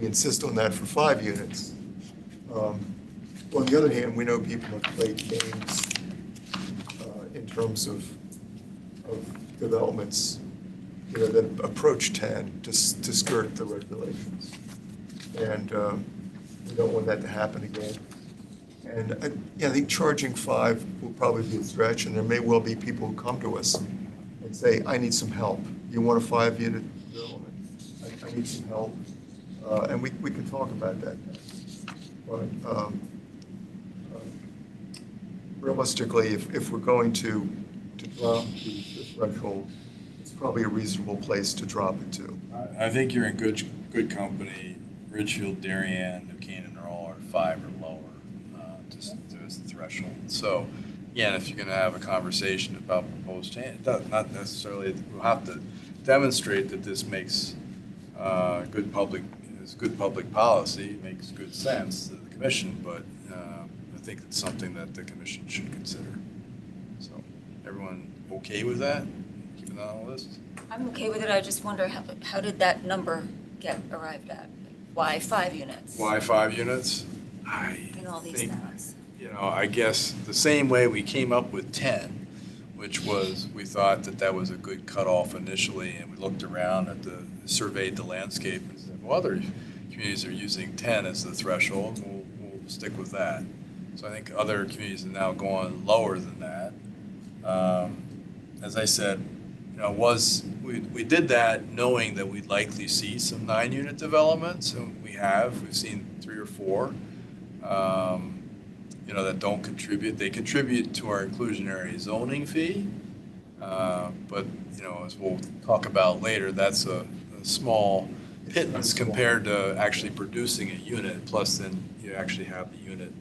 insist on that for 5 units. On the other hand, we know people have played games in terms of developments, that approach 10 to skirt the regulations. And we don't want that to happen again. And I think charging 5 will probably be a stretch, and there may well be people who come to us and say, I need some help. You want a 5-unit development? I need some help. And we can talk about that. But realistically, if we're going to drop the threshold, it's probably a reasonable place to drop it to. I think you're in good company. Ridgefield, Darien, New Canaan are all 5 or lower, just as the threshold. So, again, if you're going to have a conversation about proposed change, not necessarily, we'll have to demonstrate that this makes good public policy, makes good sense to the commission, but I think it's something that the commission should consider. So, everyone okay with that? Keeping that on the list? I'm okay with it. I just wonder how did that number get arrived at? Why 5 units? Why 5 units? In all these think, towns. I guess the same way we came up with 10, which was we thought that was a good cutoff initially, and we looked around at surveyed the landscape and said, well, other communities are using 10 as the threshold, and we'll stick with that. So I think other communities have now gone lower than that. As I said, we did that knowing that we'd likely see some 9-unit developments, and we've seen 3 or 4, that don't contribute. They contribute to our inclusionary zoning fee, but, as we'll talk about later, that's a small pittance compared to actually producing a unit, plus then you actually have the unit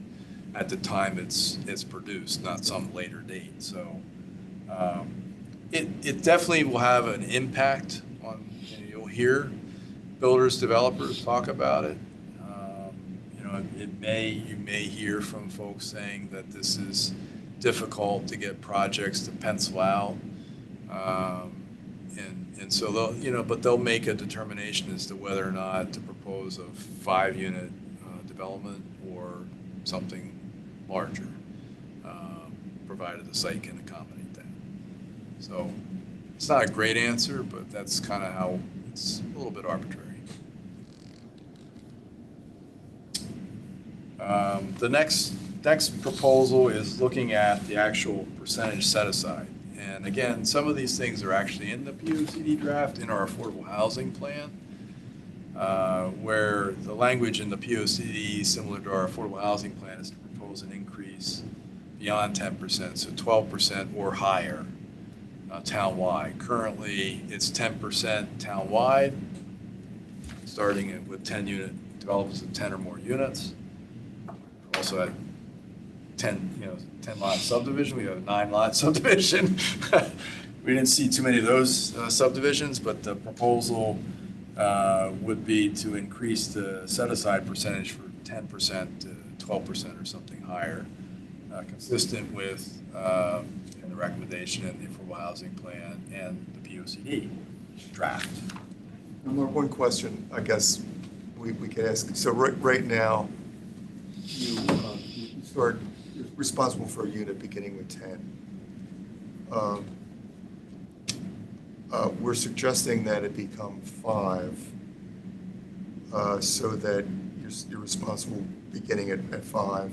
at the time it's produced, not some later date. So it definitely will have an impact on, you'll hear builders, developers talk about it. You may hear from folks saying that this is difficult to get projects to pencil out. And so they'll make a determination as to whether or not to propose a 5-unit development or something larger, provided the site can accommodate that. So it's not a great answer, but that's kind of how it's a little bit arbitrary. The next proposal is looking at the actual percentage set aside. And again, some of these things are actually in the POCD draft in our affordable housing plan, where the language in the POCD, similar to our affordable housing plan, is to propose an increase beyond 10%, so 12% or higher townwide. Currently, it's 10% townwide, starting with 10-unit developments of 10 or more units. Also at 10-lot subdivision, we have a 9-lot subdivision. We didn't see too many of those subdivisions, but the proposal would be to increase the set-aside percentage for 10% to 12% or something higher consistent with the recommendation in the Affordable Housing Plan and the POCD draft. Mark, one question, I guess we could ask. So right now, you you're responsible for a unit beginning with 10. We're suggesting that it become 5, so that you're responsible beginning at 5.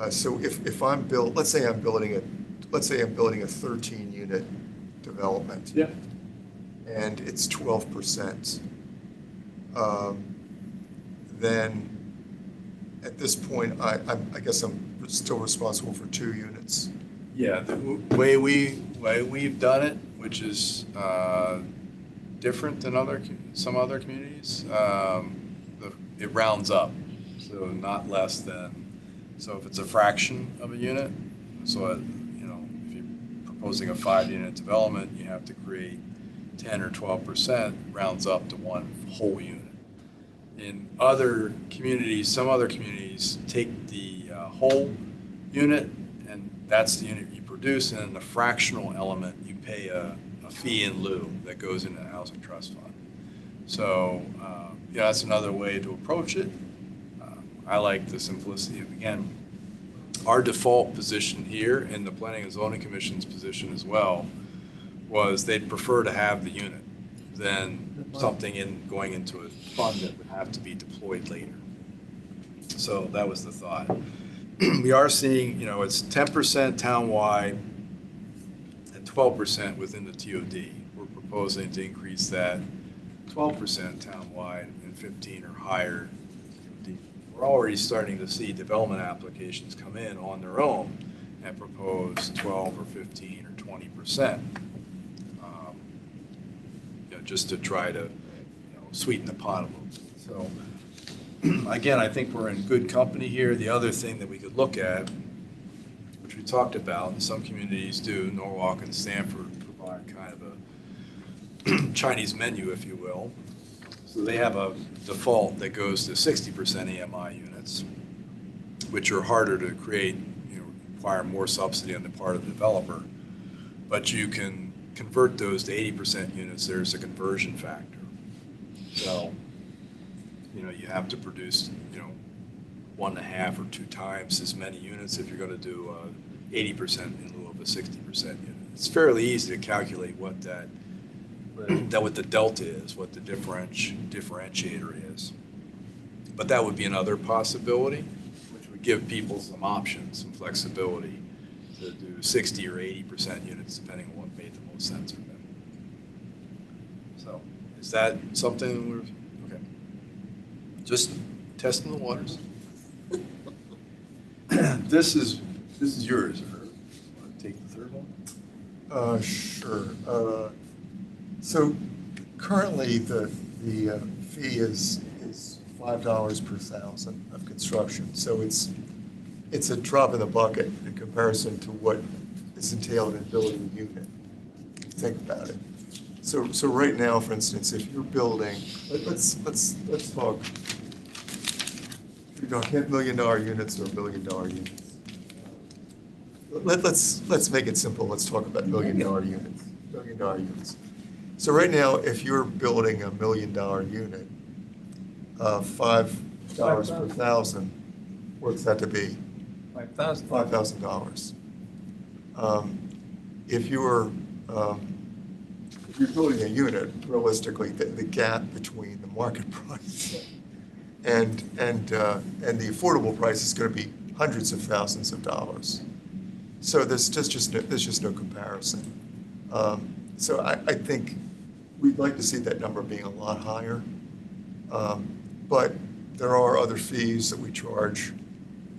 So if I'm let's say I'm building a 13-unit development. Yeah. And it's 12%. Then at this point, I guess I'm still responsible for 2 units. Yeah, the way we've done it, which is different than some other communities, it rounds up, so not less than. So if it's a fraction of a unit, so if you're proposing a 5-unit development, you have to create 10 or 12%, rounds up to 1 whole unit. In other communities, some other communities take the whole unit, and that's the unit you produce, and then the fractional element, you pay a fee in lieu that goes into the housing trust fund. So, that's another way to approach it. I like the simplicity. Again, our default position here, and the Planning and Zoning Commission's position as well, was they'd prefer to have the unit than something going into a fund that would have to be deployed later. So that was the thought. We are seeing, it's 10% townwide and 12% within the TOD. We're proposing to increase that 12% townwide and 15 or higher. We're already starting to see development applications come in on their own and propose 12 or 15 or 20%, just to try to sweeten the pot a little bit. So again, I think we're in good company here. The other thing that we could look at, which we talked about, and some communities do, Norwalk and Stanford provide kind of a Chinese menu, if you will. So they have a default that goes to 60% EMI units, which are harder to create, require more subsidy on the part of the developer. But you can convert those to 80% units. There's a conversion factor. So, you have to produce, 1.5 or 2 times as many units if you're going to do 80% in lieu of a 60% unit. It's fairly easy to calculate what what the delta is, what the differentiator is. But that would be another possibility, which would give people some options, some flexibility to do 60 or 80% units, depending on what made the most sense for them. So, is that something okay? Just testing the waters. This is yours. Want to take the third one? Sure. So currently, the fee is $5 per thousand of construction. So it's a drop in the bucket in comparison to what is entailed in building a unit. Think about it. So right now, for instance, if you're building, let's talk. You're talking $1 million units or $1 billion units. Let's make it simple. Let's talk about $1 million units. $1 million units. So right now, if you're building a $1 million unit, $5 per thousand, what's that to be? $5,000. If you're building a unit, realistically, the gap between the market price and the affordable price is going to be hundreds of thousands of dollars. So there's just no comparison. So I think we'd like to see that number being a lot higher. But there are other fees that we charge.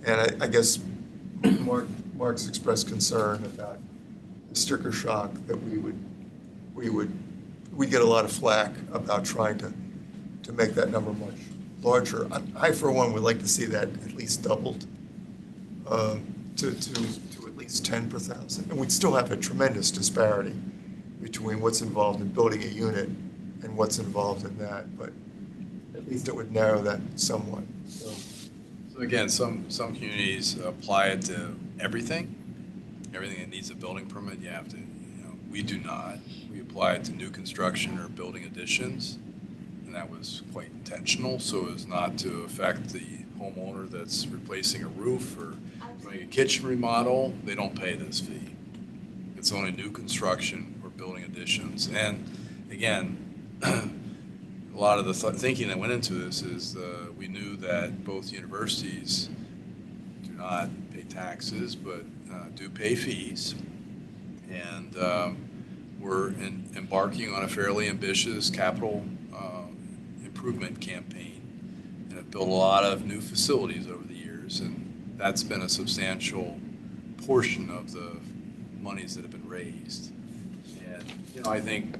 And I guess Mark's expressed concern about the sticker shock that we'd get a lot of flack about trying to make that number much larger. I for one, would like to see that at least doubled to at least 10 per thousand. And we'd still have a tremendous disparity between what's involved in building a unit and what's involved in that, but at least it would narrow that somewhat. So So again, some communities apply it to everything. Everything that needs a building permit, you have to, we do not. We apply it to new construction or building additions, and that was quite intentional, so as not to affect the homeowner that's replacing a roof or doing a kitchen remodel. They don't pay this fee. It's only new construction or building additions. And again, a lot of the thinking that went into this is we knew that both universities do not pay taxes, but do pay fees. And we're embarking on a fairly ambitious capital improvement campaign, and have built a lot of new facilities over the years, and that's been a substantial portion of the monies that have been raised. And I think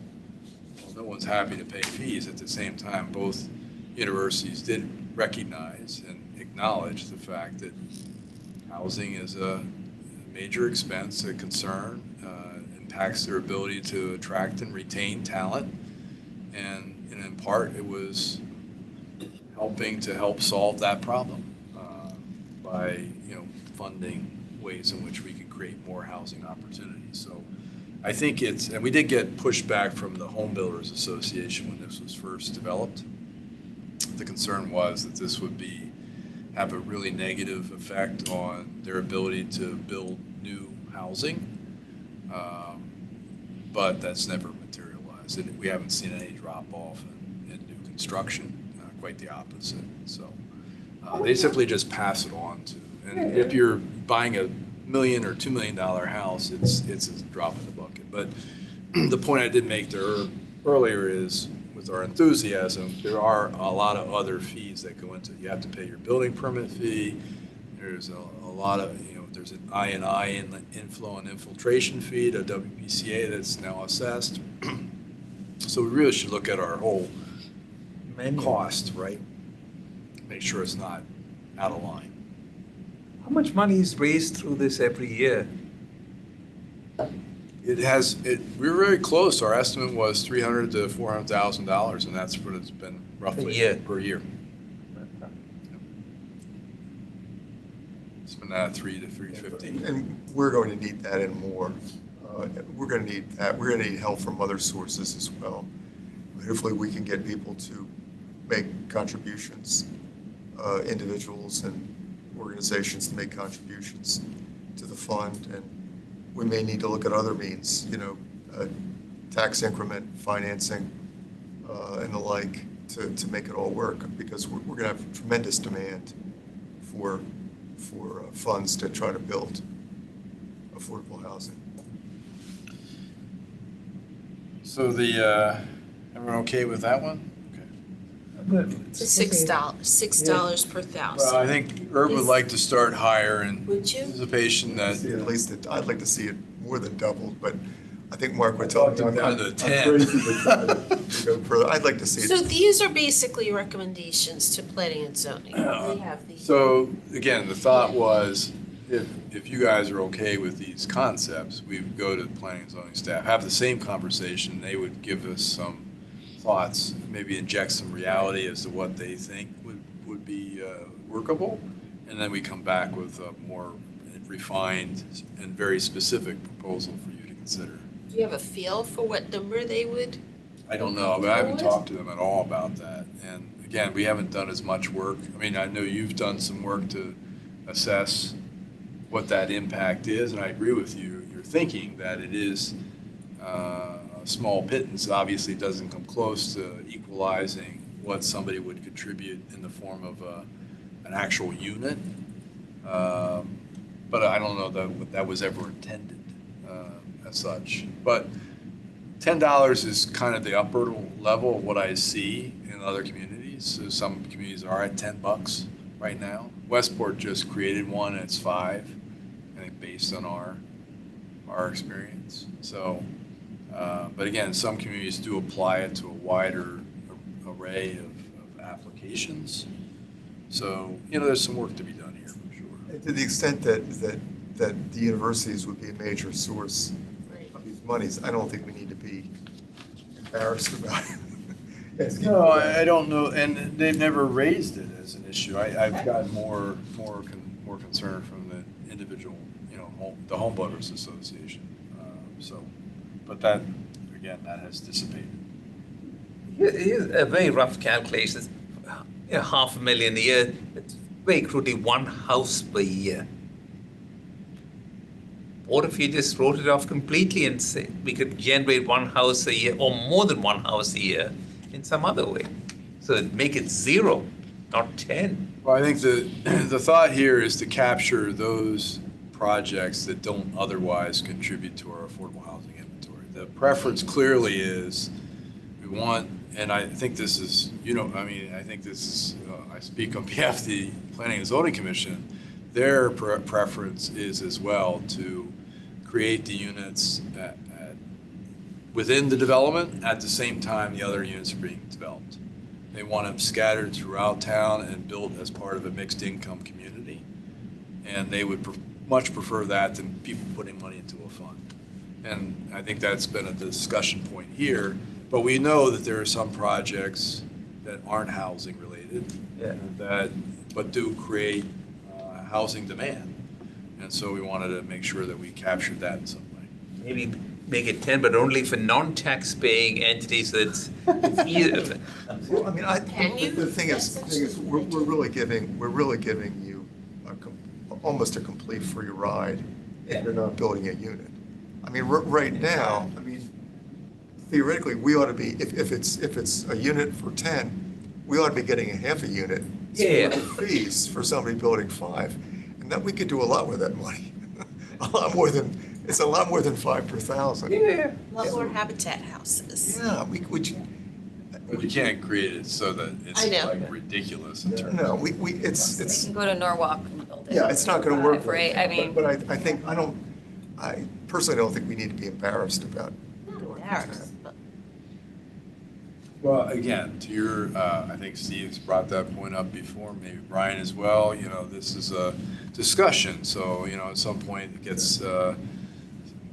no one's happy to pay fees. At the same time, both universities did recognize and acknowledge the fact that housing is a major expense, a concern, impacts their ability to attract and retain talent. And in part, it was helping to help solve that problem by funding ways in which we could create more housing opportunities. So I think and we did get pushback from the Home Builders Association when this was first developed. The concern was that this would have a really negative effect on their ability to build new housing, but that's never materialized. And we haven't seen any drop off in new construction, quite the opposite. So they simply just pass it on to, and if you're buying a $1 million or $2 million house, it's a drop in the bucket. But the point I did make there earlier is, with our enthusiasm, there are a lot of other fees that go into it. You have to pay your building permit fee. There's a lot of, there's an I&I, inflow and infiltration fee to WPCA that's now assessed. So we really should look at our whole cost, right? Make sure it's not out of line. How much money is raised through this every year? We were very close. Our estimate was $300,000 to $400,000, and that's what it's been roughly per year. It's been $3 to $350. And we're going to need that and more. We're going to need that. We're going to need help from other sources as well. Hopefully we can get people to make contributions, individuals and organizations to make contributions to the fund. And we may need to look at other means, tax increment, financing, and the like to make it all work, because we're going to have tremendous demand for funds to try to build affordable housing. So everyone okay with that one? Okay. $6 per thousand. Well, I think Herb would like to start higher in Would you? anticipation that. At least I'd like to see it more than doubled, but I think Mark would tell me to Down to 10. go further. I'd like to see So it. these are basically recommendations to planning and zoning. We have these. So again, the thought was, if you guys are okay with these concepts, we would go to the planning and zoning staff, have the same conversation. They would give us some thoughts, maybe inject some reality as to what they think would be workable, and then we come back with a more refined and very specific proposal for you to consider. Do you have a feel for what number they would? I don't know, but I haven't talked to them at all about that. And again, we haven't done as much work. I mean, I know you've done some work to assess what that impact is, and I agree with you. You're thinking that it is a small pittance. Obviously, it doesn't come close to equalizing what somebody would contribute in the form of an actual unit. But I don't know that was ever intended as such. But $10 is kind of the upper level of what I see in other communities. So some communities are at $10 right now. Westport just created one, and it's $5, I think, based on our experience. So, but again, some communities do apply it to a wider array of applications. So, there's some work to be done here, for sure. To the extent that the universities would be a major source of these monies, I don't think we need to be embarrassed about it. No, I don't know, and they've never raised it as an issue. I've gotten more concern from the individual, the homeowners association. So, but that, again, that has dissipated. Here's a very rough calculation. $500,000 a year. It's very crudely one house per year. What if you just wrote it off completely and say we could generate one house a year or more than one house a year in some other way? So make it 0, not 10. Well, I think the thought here is to capture those projects that don't otherwise contribute to our affordable housing inventory. The preference clearly is we want, and I think this is, I think this is, I speak on behalf of the Planning and Zoning Commission, their preference is as well to create the units within the development at the same time the other units are being developed. They want them scattered throughout town and built as part of a mixed income community. And they would much prefer that than people putting money into a fund. And I think that's been a discussion point here. But we know that there are some projects that aren't housing related, but do create housing demand. And so we wanted to make sure that we captured that in some way. Maybe make it 10, but only for non-tax paying entities. So it's easier. Well, I mean, the thing is, we're really giving you almost a complete free ride if you're not building a unit. I mean, right now, I mean, theoretically, we ought to be, if it's a unit for 10, we ought to be getting a half a unit. Yeah. Fees for somebody building 5, and that we could do a lot with that money. It's a lot more than 5 per thousand. Yeah. A lot more habitat houses. Yeah, But you can't create it so that it's I know. like ridiculous in terms no, of. They it's, can go to Norwalk and build it. yeah, it's not gonna work. Right, I mean. But I personally don't think we need to be embarrassed about Not doing embarrassed, but Well, again, to your, I think Steve's brought that point up before, maybe Brian as well, this is a discussion, so, at some point it gets,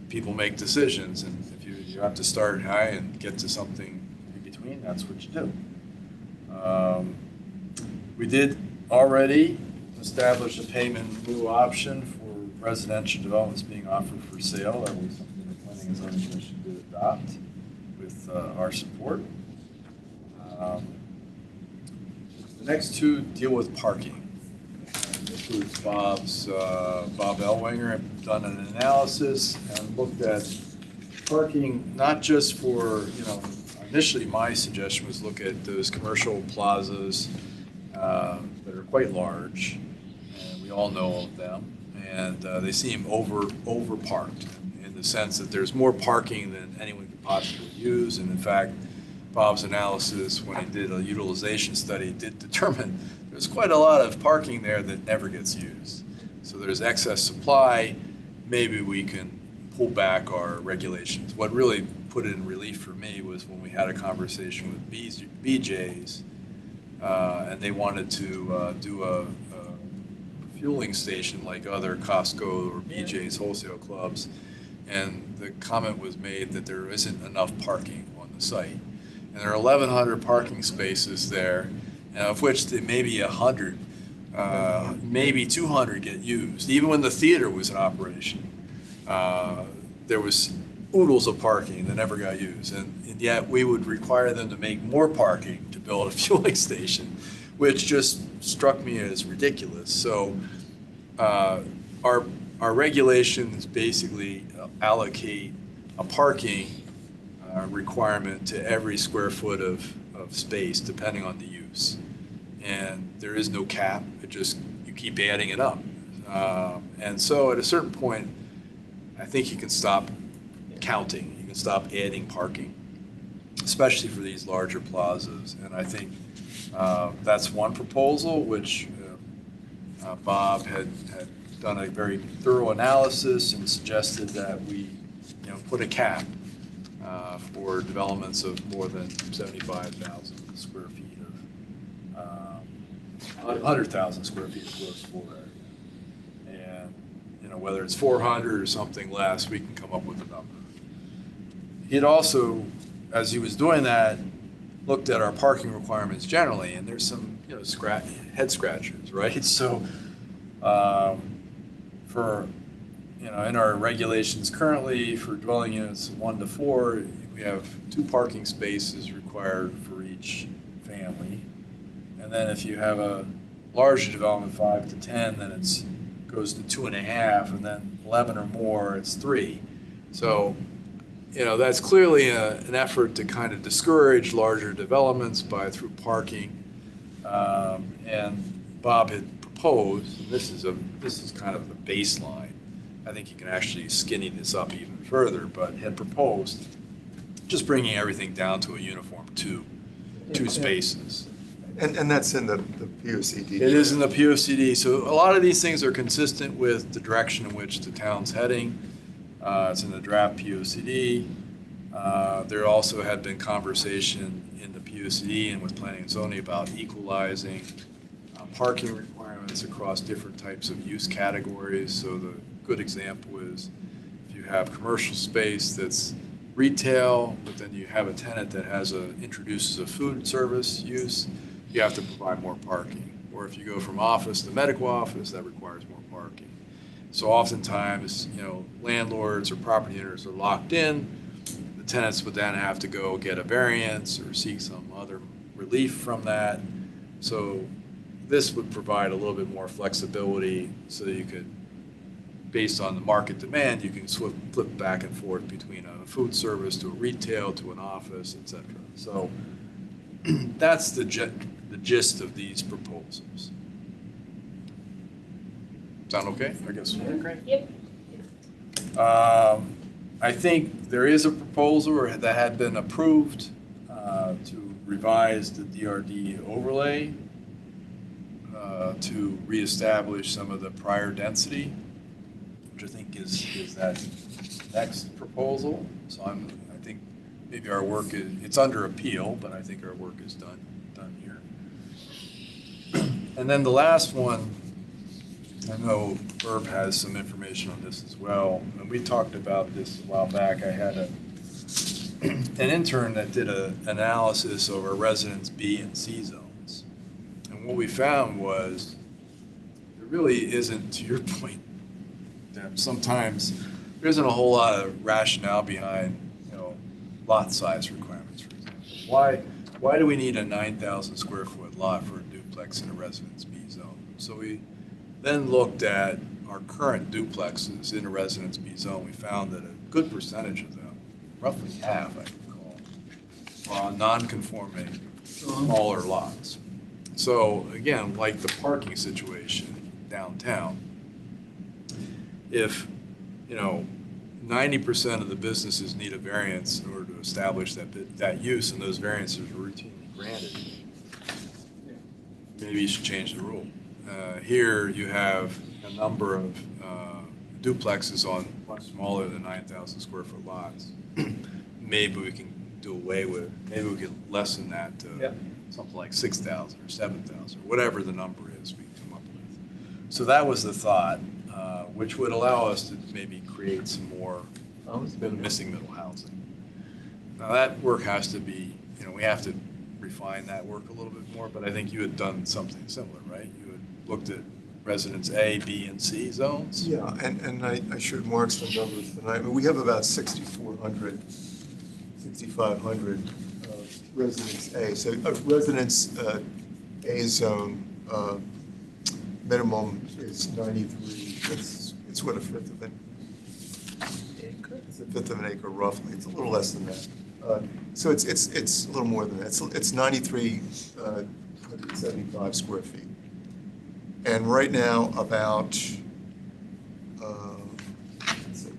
people make decisions, and if you have to start high and get to something in between, that's what you do. We did already establish a payment in lieu option for residential developments being offered for sale. That was something the Planning and Zoning Commission did adopt with our support. The next two deal with parking. This was Bob Ellwanger had done an analysis and looked at parking, not just for, initially my suggestion was look at those commercial plazas that are quite large, and we all know of them, and they seem over parked in the sense that there's more parking than anyone could possibly use, and in fact, Bob's analysis, when he did a utilization study, did determine there's quite a lot of parking there that never gets used. So there's excess supply. Maybe we can pull back our regulations. What really put it in relief for me was when we had a conversation with BJ's, and they wanted to do a fueling station like other Costco or BJ's wholesale clubs. And the comment was made that there isn't enough parking on the site. And there are 1,100 parking spaces there, of which maybe 100, maybe 200 get used. Even when the theater was in operation, there was oodles of parking that never got used. And yet we would require them to make more parking to build a fueling station, which just struck me as ridiculous. So our regulations basically allocate a parking requirement to every square foot of space, depending on the use. And there is no cap, you keep adding it up. And so at a certain point, I think you can stop counting, you can stop adding parking, especially for these larger plazas. And I think that's one proposal, which Bob had done a very thorough analysis and suggested that we put a cap for developments of more than 75,000 square feet of 100,000 square feet of gross floor area. And whether it's 400 or something less, we can come up with a number. He'd also, as he was doing that, looked at our parking requirements generally, and there's some, head scratchers, right? So, for, in our regulations currently for dwelling units 1 to 4, we have 2 parking spaces required for each family. And then if you have a larger development, 5 to 10, then it's goes to 2.5, and then 11 or more, it's 3. So, that's clearly an effort to kind of discourage larger developments through parking. And Bob had proposed, and this is kind of the baseline. I think you can actually skinny this up even further, but had proposed just bringing everything down to a uniform two spaces. And that's in the POCD. It is in the POCD. So a lot of these things are consistent with the direction in which the town's heading. It's in the draft POCD. There also had been conversation in the POCD and with planning and zoning about equalizing parking requirements across different types of use categories. So the good example is if you have commercial space that's retail, but then you have a tenant that introduces a food service use, you have to provide more parking. Or if you go from office to medical office, that requires more parking. So oftentimes, landlords or property owners are locked in. The tenants would then have to go get a variance or seek some other relief from that. So this would provide a little bit more flexibility so that you could, based on the market demand, you can flip back and forth between a food service to a retail to an office, et cetera. So that's the gist of these proposals. Sound okay? I guess. Great. Yep. I think there is a proposal that had been approved to revise the DRD overlay to reestablish some of the prior density, which I think is that next proposal. So I think maybe our work it's under appeal, but I think our work is done here. And then the last one, I know Herb has some information on this as well, and we talked about this a while back. I had an intern that did an analysis of our residence B and C zones. And what we found was there really isn't, to your point, Deb, sometimes there isn't a whole lot of rationale behind, lot size requirements, for example. Why do we need a 9,000 square foot lot for a duplex in a residence B zone? So we then looked at our current duplexes in a residence B zone. We found that a good percentage of them, roughly half, I recall, are on non-conforming smaller lots. So again, like the parking situation downtown, if 90% of the businesses need a variance in order to establish that use, and those variances are routinely granted, maybe you should change the rule. Here you have a number of duplexes on much smaller than 9,000 square foot lots. Maybe we can do away with, maybe we can lessen that to something like 6,000 or 7,000, or whatever the number is we come up with. So that was the thought, which would allow us to maybe create some more missing middle housing. Now that work has to be, we have to refine that work a little bit more, but I think you had done something similar, right? You had looked at residence A, B, and C zones? Yeah, and I showed Mark some numbers tonight. I mean, we have about 6,500 residence A. So residence A zone minimum is 93. It's what, a fifth of an acre? It's a fifth of an acre roughly. It's a little less than that. So it's a little more than that. It's 9,375 square feet. And right now, about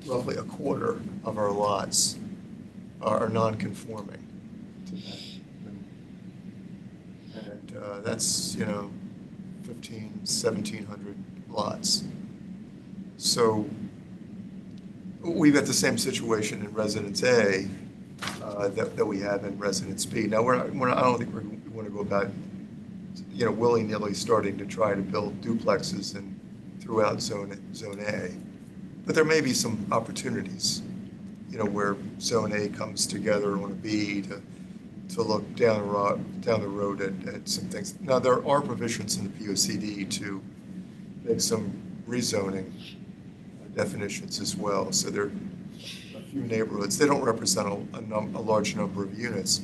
roughly a quarter of our lots are non-conforming to that. And that's, 1,700 lots. So we've got the same situation in Residence A that we have in Residence B. Now, I don't think we want to go about, willy-nilly starting to try to build duplexes throughout Zone A. But there may be some opportunities, where Zone A comes together on a B to to look down the road at some things. Now, there are provisions in the POCD to make some rezoning definitions as well. So there are a few neighborhoods, they don't represent a large number of units,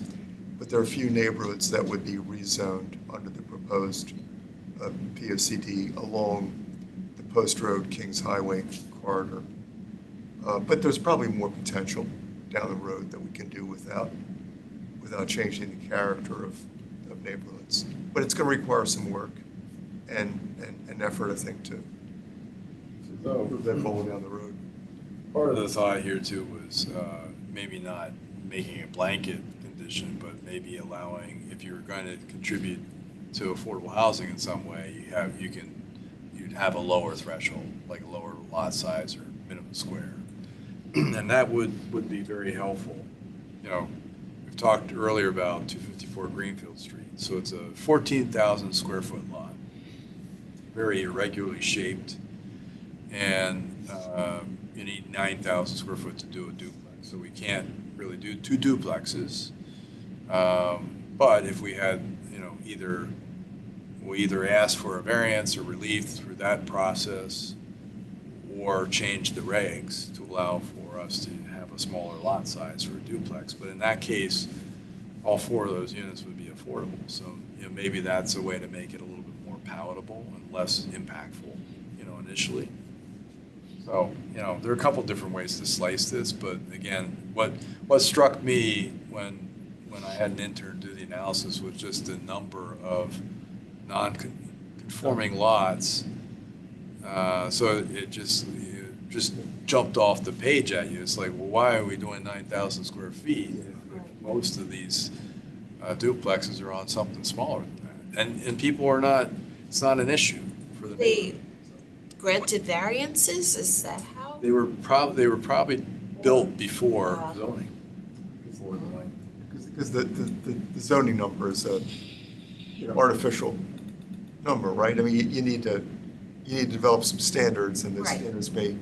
but there are a few neighborhoods that would be rezoned under the proposed POCD along the Post Road Kings Highway corridor. But there's probably more potential down the road that we can do without changing the character of neighborhoods. But it's going to require some work and effort, I think, to move that ball down the road. Part of the thought here too was maybe not making a blanket condition, but maybe allowing, if you're going to contribute to affordable housing in some way, you'd have a lower threshold, like a lower lot size or minimum square. And that would be very helpful. You know, we've talked earlier about 254 Greenfield Street. So it's a 14,000 square foot lot, very irregularly shaped, and you need 9,000 square foot to do a duplex. So we can't really do two duplexes. But if we had, you know, we either ask for a variance or relief through that process, or change the regs to allow for us to have a smaller lot size for a duplex. But in that case, all four of those units would be affordable. So, you know, maybe that's a way to make it a little bit more palatable and less impactful, you know, initially. So, you know, there are a couple different ways to slice this, but again, what struck me when I had an intern do the analysis was just the number of non-conforming lots. So it just jumped off the page at you. It's like, well, why are we doing 9,000 square feet if most of these duplexes are on something smaller than that? And people are not, it's not an issue for the They granted variances, is that how? They were probably built before zoning. Because the zoning number is a artificial number, right? I mean, you need to develop some standards, and the Right. standards may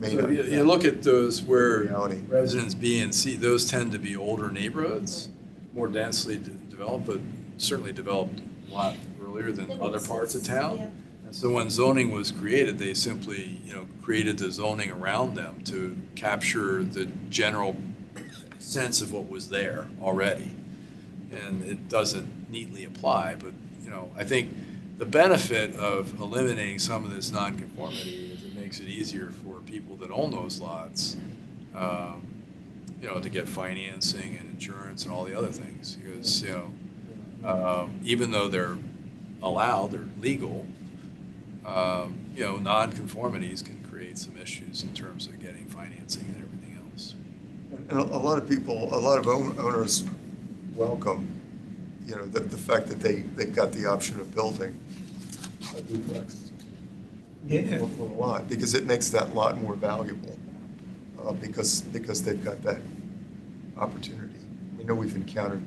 So not. you look at those where Reality. residents B and C, those tend to be older neighborhoods, more densely developed, but certainly developed a lot earlier than other parts of town. And so when zoning was created, they simply, you know, created the zoning around them to capture the general sense of what was there already. And it doesn't neatly apply, but, you know, I think the benefit of eliminating some of this nonconformity is it makes it easier for people that own those lots, you know, to get financing and insurance and all the other things. Because, you know, even though they're allowed, they're legal, you know, nonconformities can create some issues in terms of getting financing and everything else. And a lot of people, a lot of owners welcome, you know, the fact that they've got the option of building a duplex. Yeah. For a lot, because it makes that lot more valuable, because they've got that opportunity. We know we've encountered,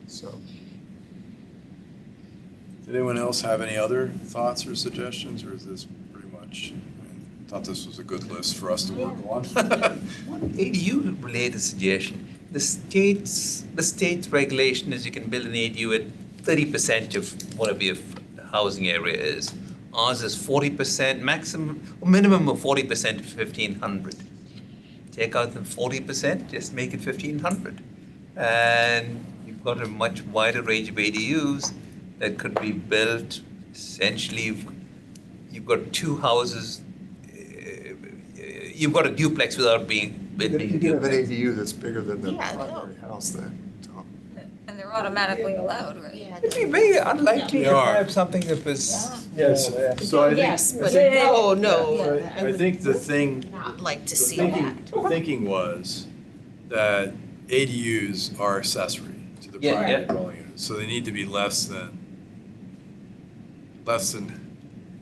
so. Did anyone else have any other thoughts or suggestions, or is this pretty much, I thought this was a good list for us to work on. One ADU related suggestion. The state's regulation is you can build an ADU at 30% of whatever your housing area is. Ours is 40%, maximum, or minimum of 40% of 1,500. Take out the 40%, just make it 1,500. And you've got a much wider range of ADUs that could be built. Essentially, you've got two houses, you've got a duplex without being. You can have an ADU that's bigger than the Yeah, I know. primary house then, Tom. And they're automatically allowed, right? Yeah. It'd be very unlikely They to are. have something that was. Yes, so I think. Yes, but no. I think the thing, Not like to the see thinking, that. the thinking was that ADUs are accessory to the Yeah, primary yeah. dwelling unit, so they need to be less than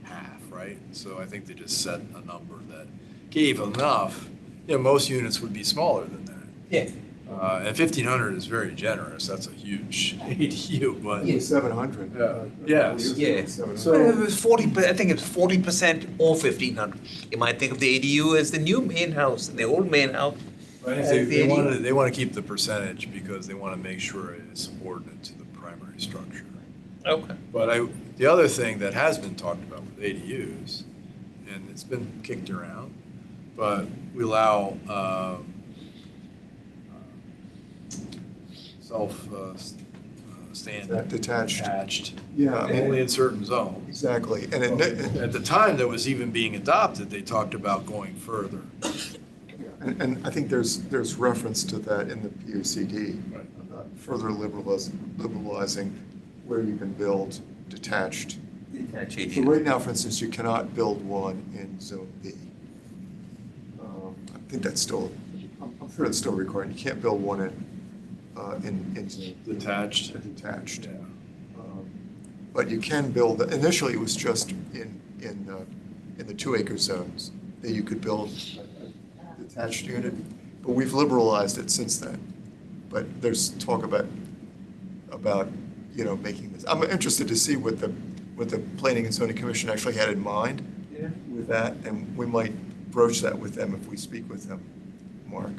half, right? So I think they just set a number that gave enough, you know, most units would be smaller than that. Yeah. And 1,500 is very generous, that's a huge ADU, but. 700. Yes. Yeah. 700. So- Well, it was 40, I think it's 40% or 1,500. You might think of the ADU as the new main house, and the old main house I think they want to keep the percentage because they want to make sure it is subordinate to the primary structure. Okay. But the other thing that has been talked about with ADUs, and it's been kicked around, but we allow stand Detached. Yeah, I mean- only in certain zones. Exactly, and At the time that was even being adopted, they talked about going further. and I think there's reference to that in the PUCD, Right. about further liberalizing where you can build detached. So right now, for instance, you cannot build one in Zone B. I think that's still, I'm sure it's still required. You can't build one in Zone B. Detached. Detached. Yeah. But you can build, initially it was just in the 2-acre zones that you could build a detached unit, but we've liberalized it since then. But there's talk about, making this, I'm interested to see what the Planning and Zoning Commission actually had in mind with that, and we might broach that with them if we speak with them, Mark.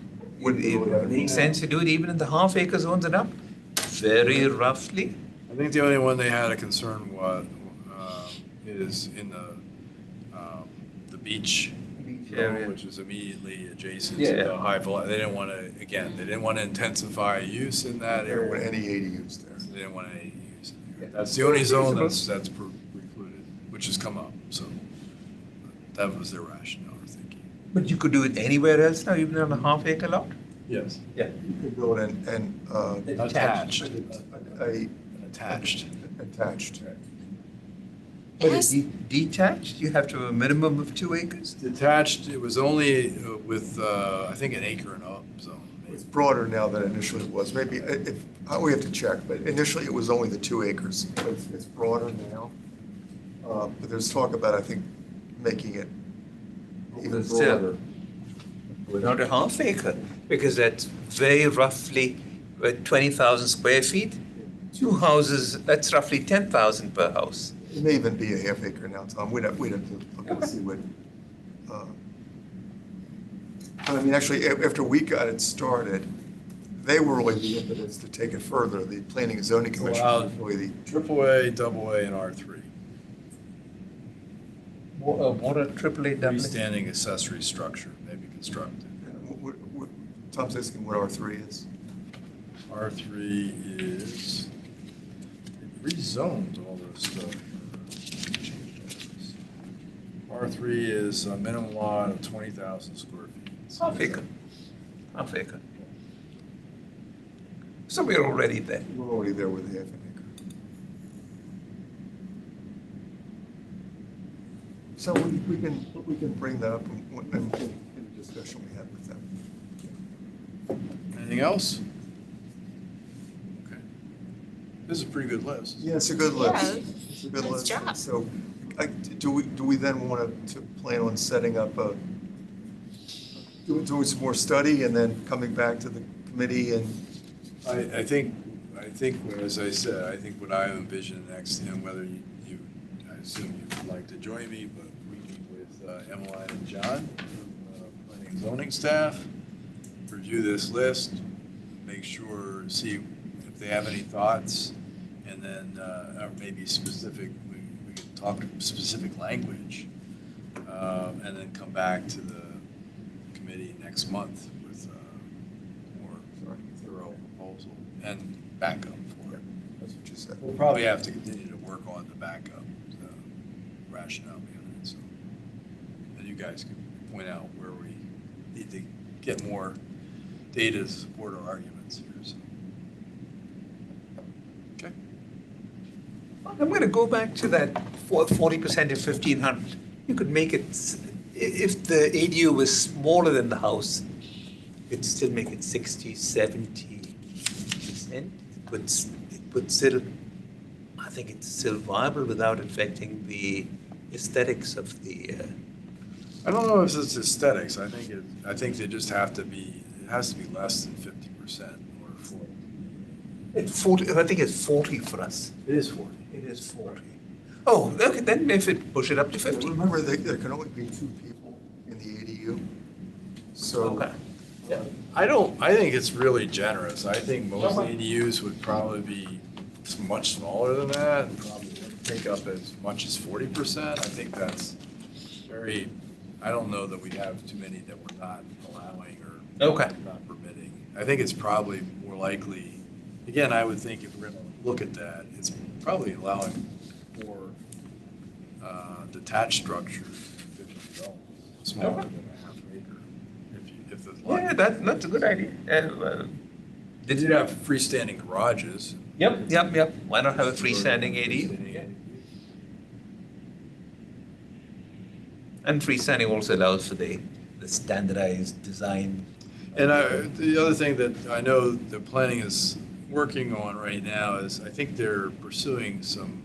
It makes sense to do it even in the half-acre zones and up, very roughly. I think the only one they had a concern was, is in the beach area. which is immediately adjacent Yeah. to the they didn't want to, again, they didn't want to intensify use in that There were area. any ADUs there. They didn't want any use. That's the only zone that's precluded, which has come up, so that was their rationale, I think. But you could do it anywhere else now, even on a half-acre lot? Yes. Yeah. You could build Attached. a Attached. attached. But it's detached, you have to have a minimum of 2 acres? Detached, it was only with, I think, an acre and up zone. It's broader now than initially it was. Maybe, we have to check, but initially it was only the 2 acres. It's broader now. But there's talk about, I think, making it even But still, broader. Not a half acre, because that's very roughly 20,000 square feet. 2 houses, that's roughly 10,000 per house. It may even be a half acre now, Tom. We'd have to look and see what. I mean, actually, after we got it started, they were really the impetus to take it further. The Planning and Zoning Commission was really the. AAA, AA, and R3. What a triple-A, double-A? Freestanding accessory structure may be constructed. Tom's asking what R3 is. R3 is, it rezoned all this stuff. R3 is a minimum lot of 20,000 square feet. Half acre. Half acre. So we're already there. We're already there with the half an acre. So we can bring that up in the discussion we had with them. Anything else? Okay. This is a pretty good list. Yeah, it's a good list. Yeah, It's a good nice list. job. So, do we then want to plan on setting up doing some more study and then coming back to the committee and? I think, as I said, I think what I envision next, and whether I assume you'd like to join me, but we meet with Emmeline and John, planning and zoning staff, review this list, make sure, see if they have any thoughts, and then, or maybe specific, we can talk specific language, and then come back to the committee next month with a more thorough proposal and backup for it. That's what you said. We'll probably have to continue to work on the backup, the rationale behind it, so. And you guys can point out where we need to get more data to support our arguments here, so. Okay? I'm going to go back to that 40% of 1,500. You could make it, if the ADU was smaller than the house, you'd still make it 60, 70%. It would still, I think it's still viable without affecting the aesthetics of the. I don't know if it's aesthetics, I think they just have to be, it has to be less than 50% or 40. It's 40. I think it's 40 for us. It is 40. It is 40. Oh, okay. Then if it push it up to 50. Remember, there can only be 2 people in the ADU. So, Okay. I think it's really generous. I think most ADUs would probably be much smaller than that, and probably take up as much as 40%. I think that's very, I don't know that we have too many that we're not allowing or Okay. not permitting. I think it's probably more likely, again, I would think if we're gonna look at that, it's probably allowing more detached structures, smaller than a half acre. If the lot. Yeah, that's a good idea. They did have freestanding garages. Yep. Why not have a freestanding ADU? And freestanding also allows for the standardized design. And the other thing that I know the planning is working on right now is, I think they're pursuing some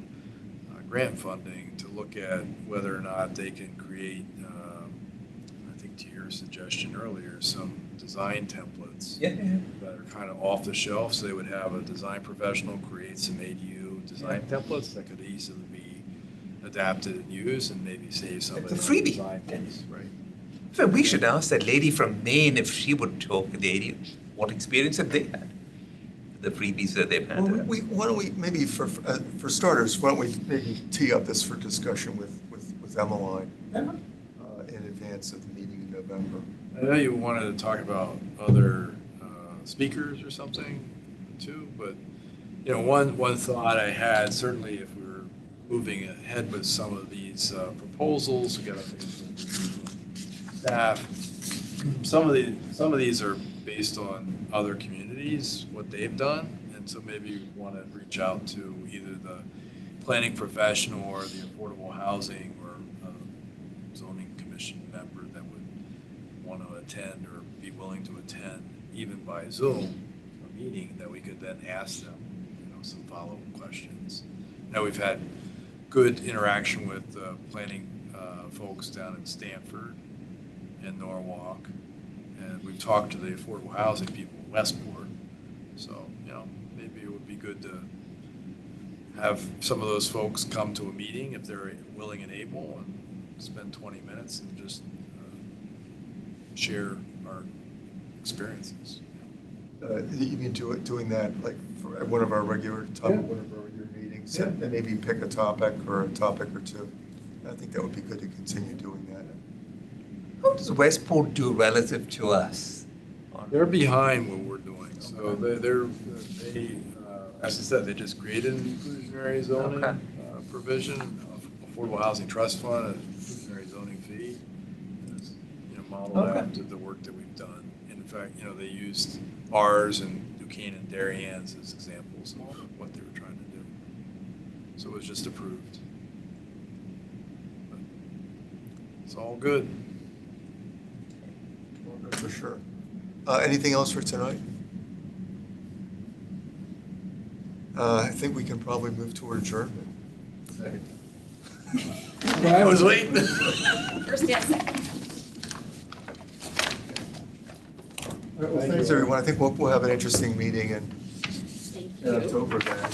grant funding to look at whether or not they can create, I think to your suggestion earlier, some design templates Yeah. that are kind of off the shelf, so they would have a design professional create some ADU design templates that could easily be adapted and used, and maybe save some of It's a the freebie. design fees, right? So we should ask that lady from Maine if she would talk with the ADU. What experience have they had? The freebies that they've had. Well, why don't we, maybe for starters, why don't we maybe tee up this for discussion with Emmeline in advance of the meeting in November? I know you wanted to talk about other speakers or something too, but, one thought I had, certainly if we were moving ahead with some of these proposals, we got to think of staff. Some of these are based on other communities, what they've done, and so maybe you want to reach out to either the planning professional or the affordable housing or zoning commission member that would want to attend or be willing to attend, even by Zoom, a meeting that we could then ask them, some follow-up questions. Now, we've had good interaction with planning folks down in Stanford and Norwalk, and we've talked to the affordable housing people in Westport. So, maybe it would be good to have some of those folks come to a meeting if they're willing and able, and spend 20 minutes and just share our experiences. You mean doing that like at one of our regular meetings, and maybe pick a topic or a topic or two. I think that would be good to continue doing that. How does Westport do relative to us? They're behind what we're doing, so they, as I said, they just created an inclusionary zoning Okay. provision, affordable housing trust fund, an inclusionary zoning fee. And it's, modeled Okay. after the work that we've done. In fact, they used ours and Duquesne and Darien-Ann's as examples of what they were trying to do. So it was just approved. But it's all good. For sure. Anything else for tonight? I think we can probably move toward adjournment. I was waiting. First, yes, second. Thanks, everyone. I think we'll have an interesting meeting in October then.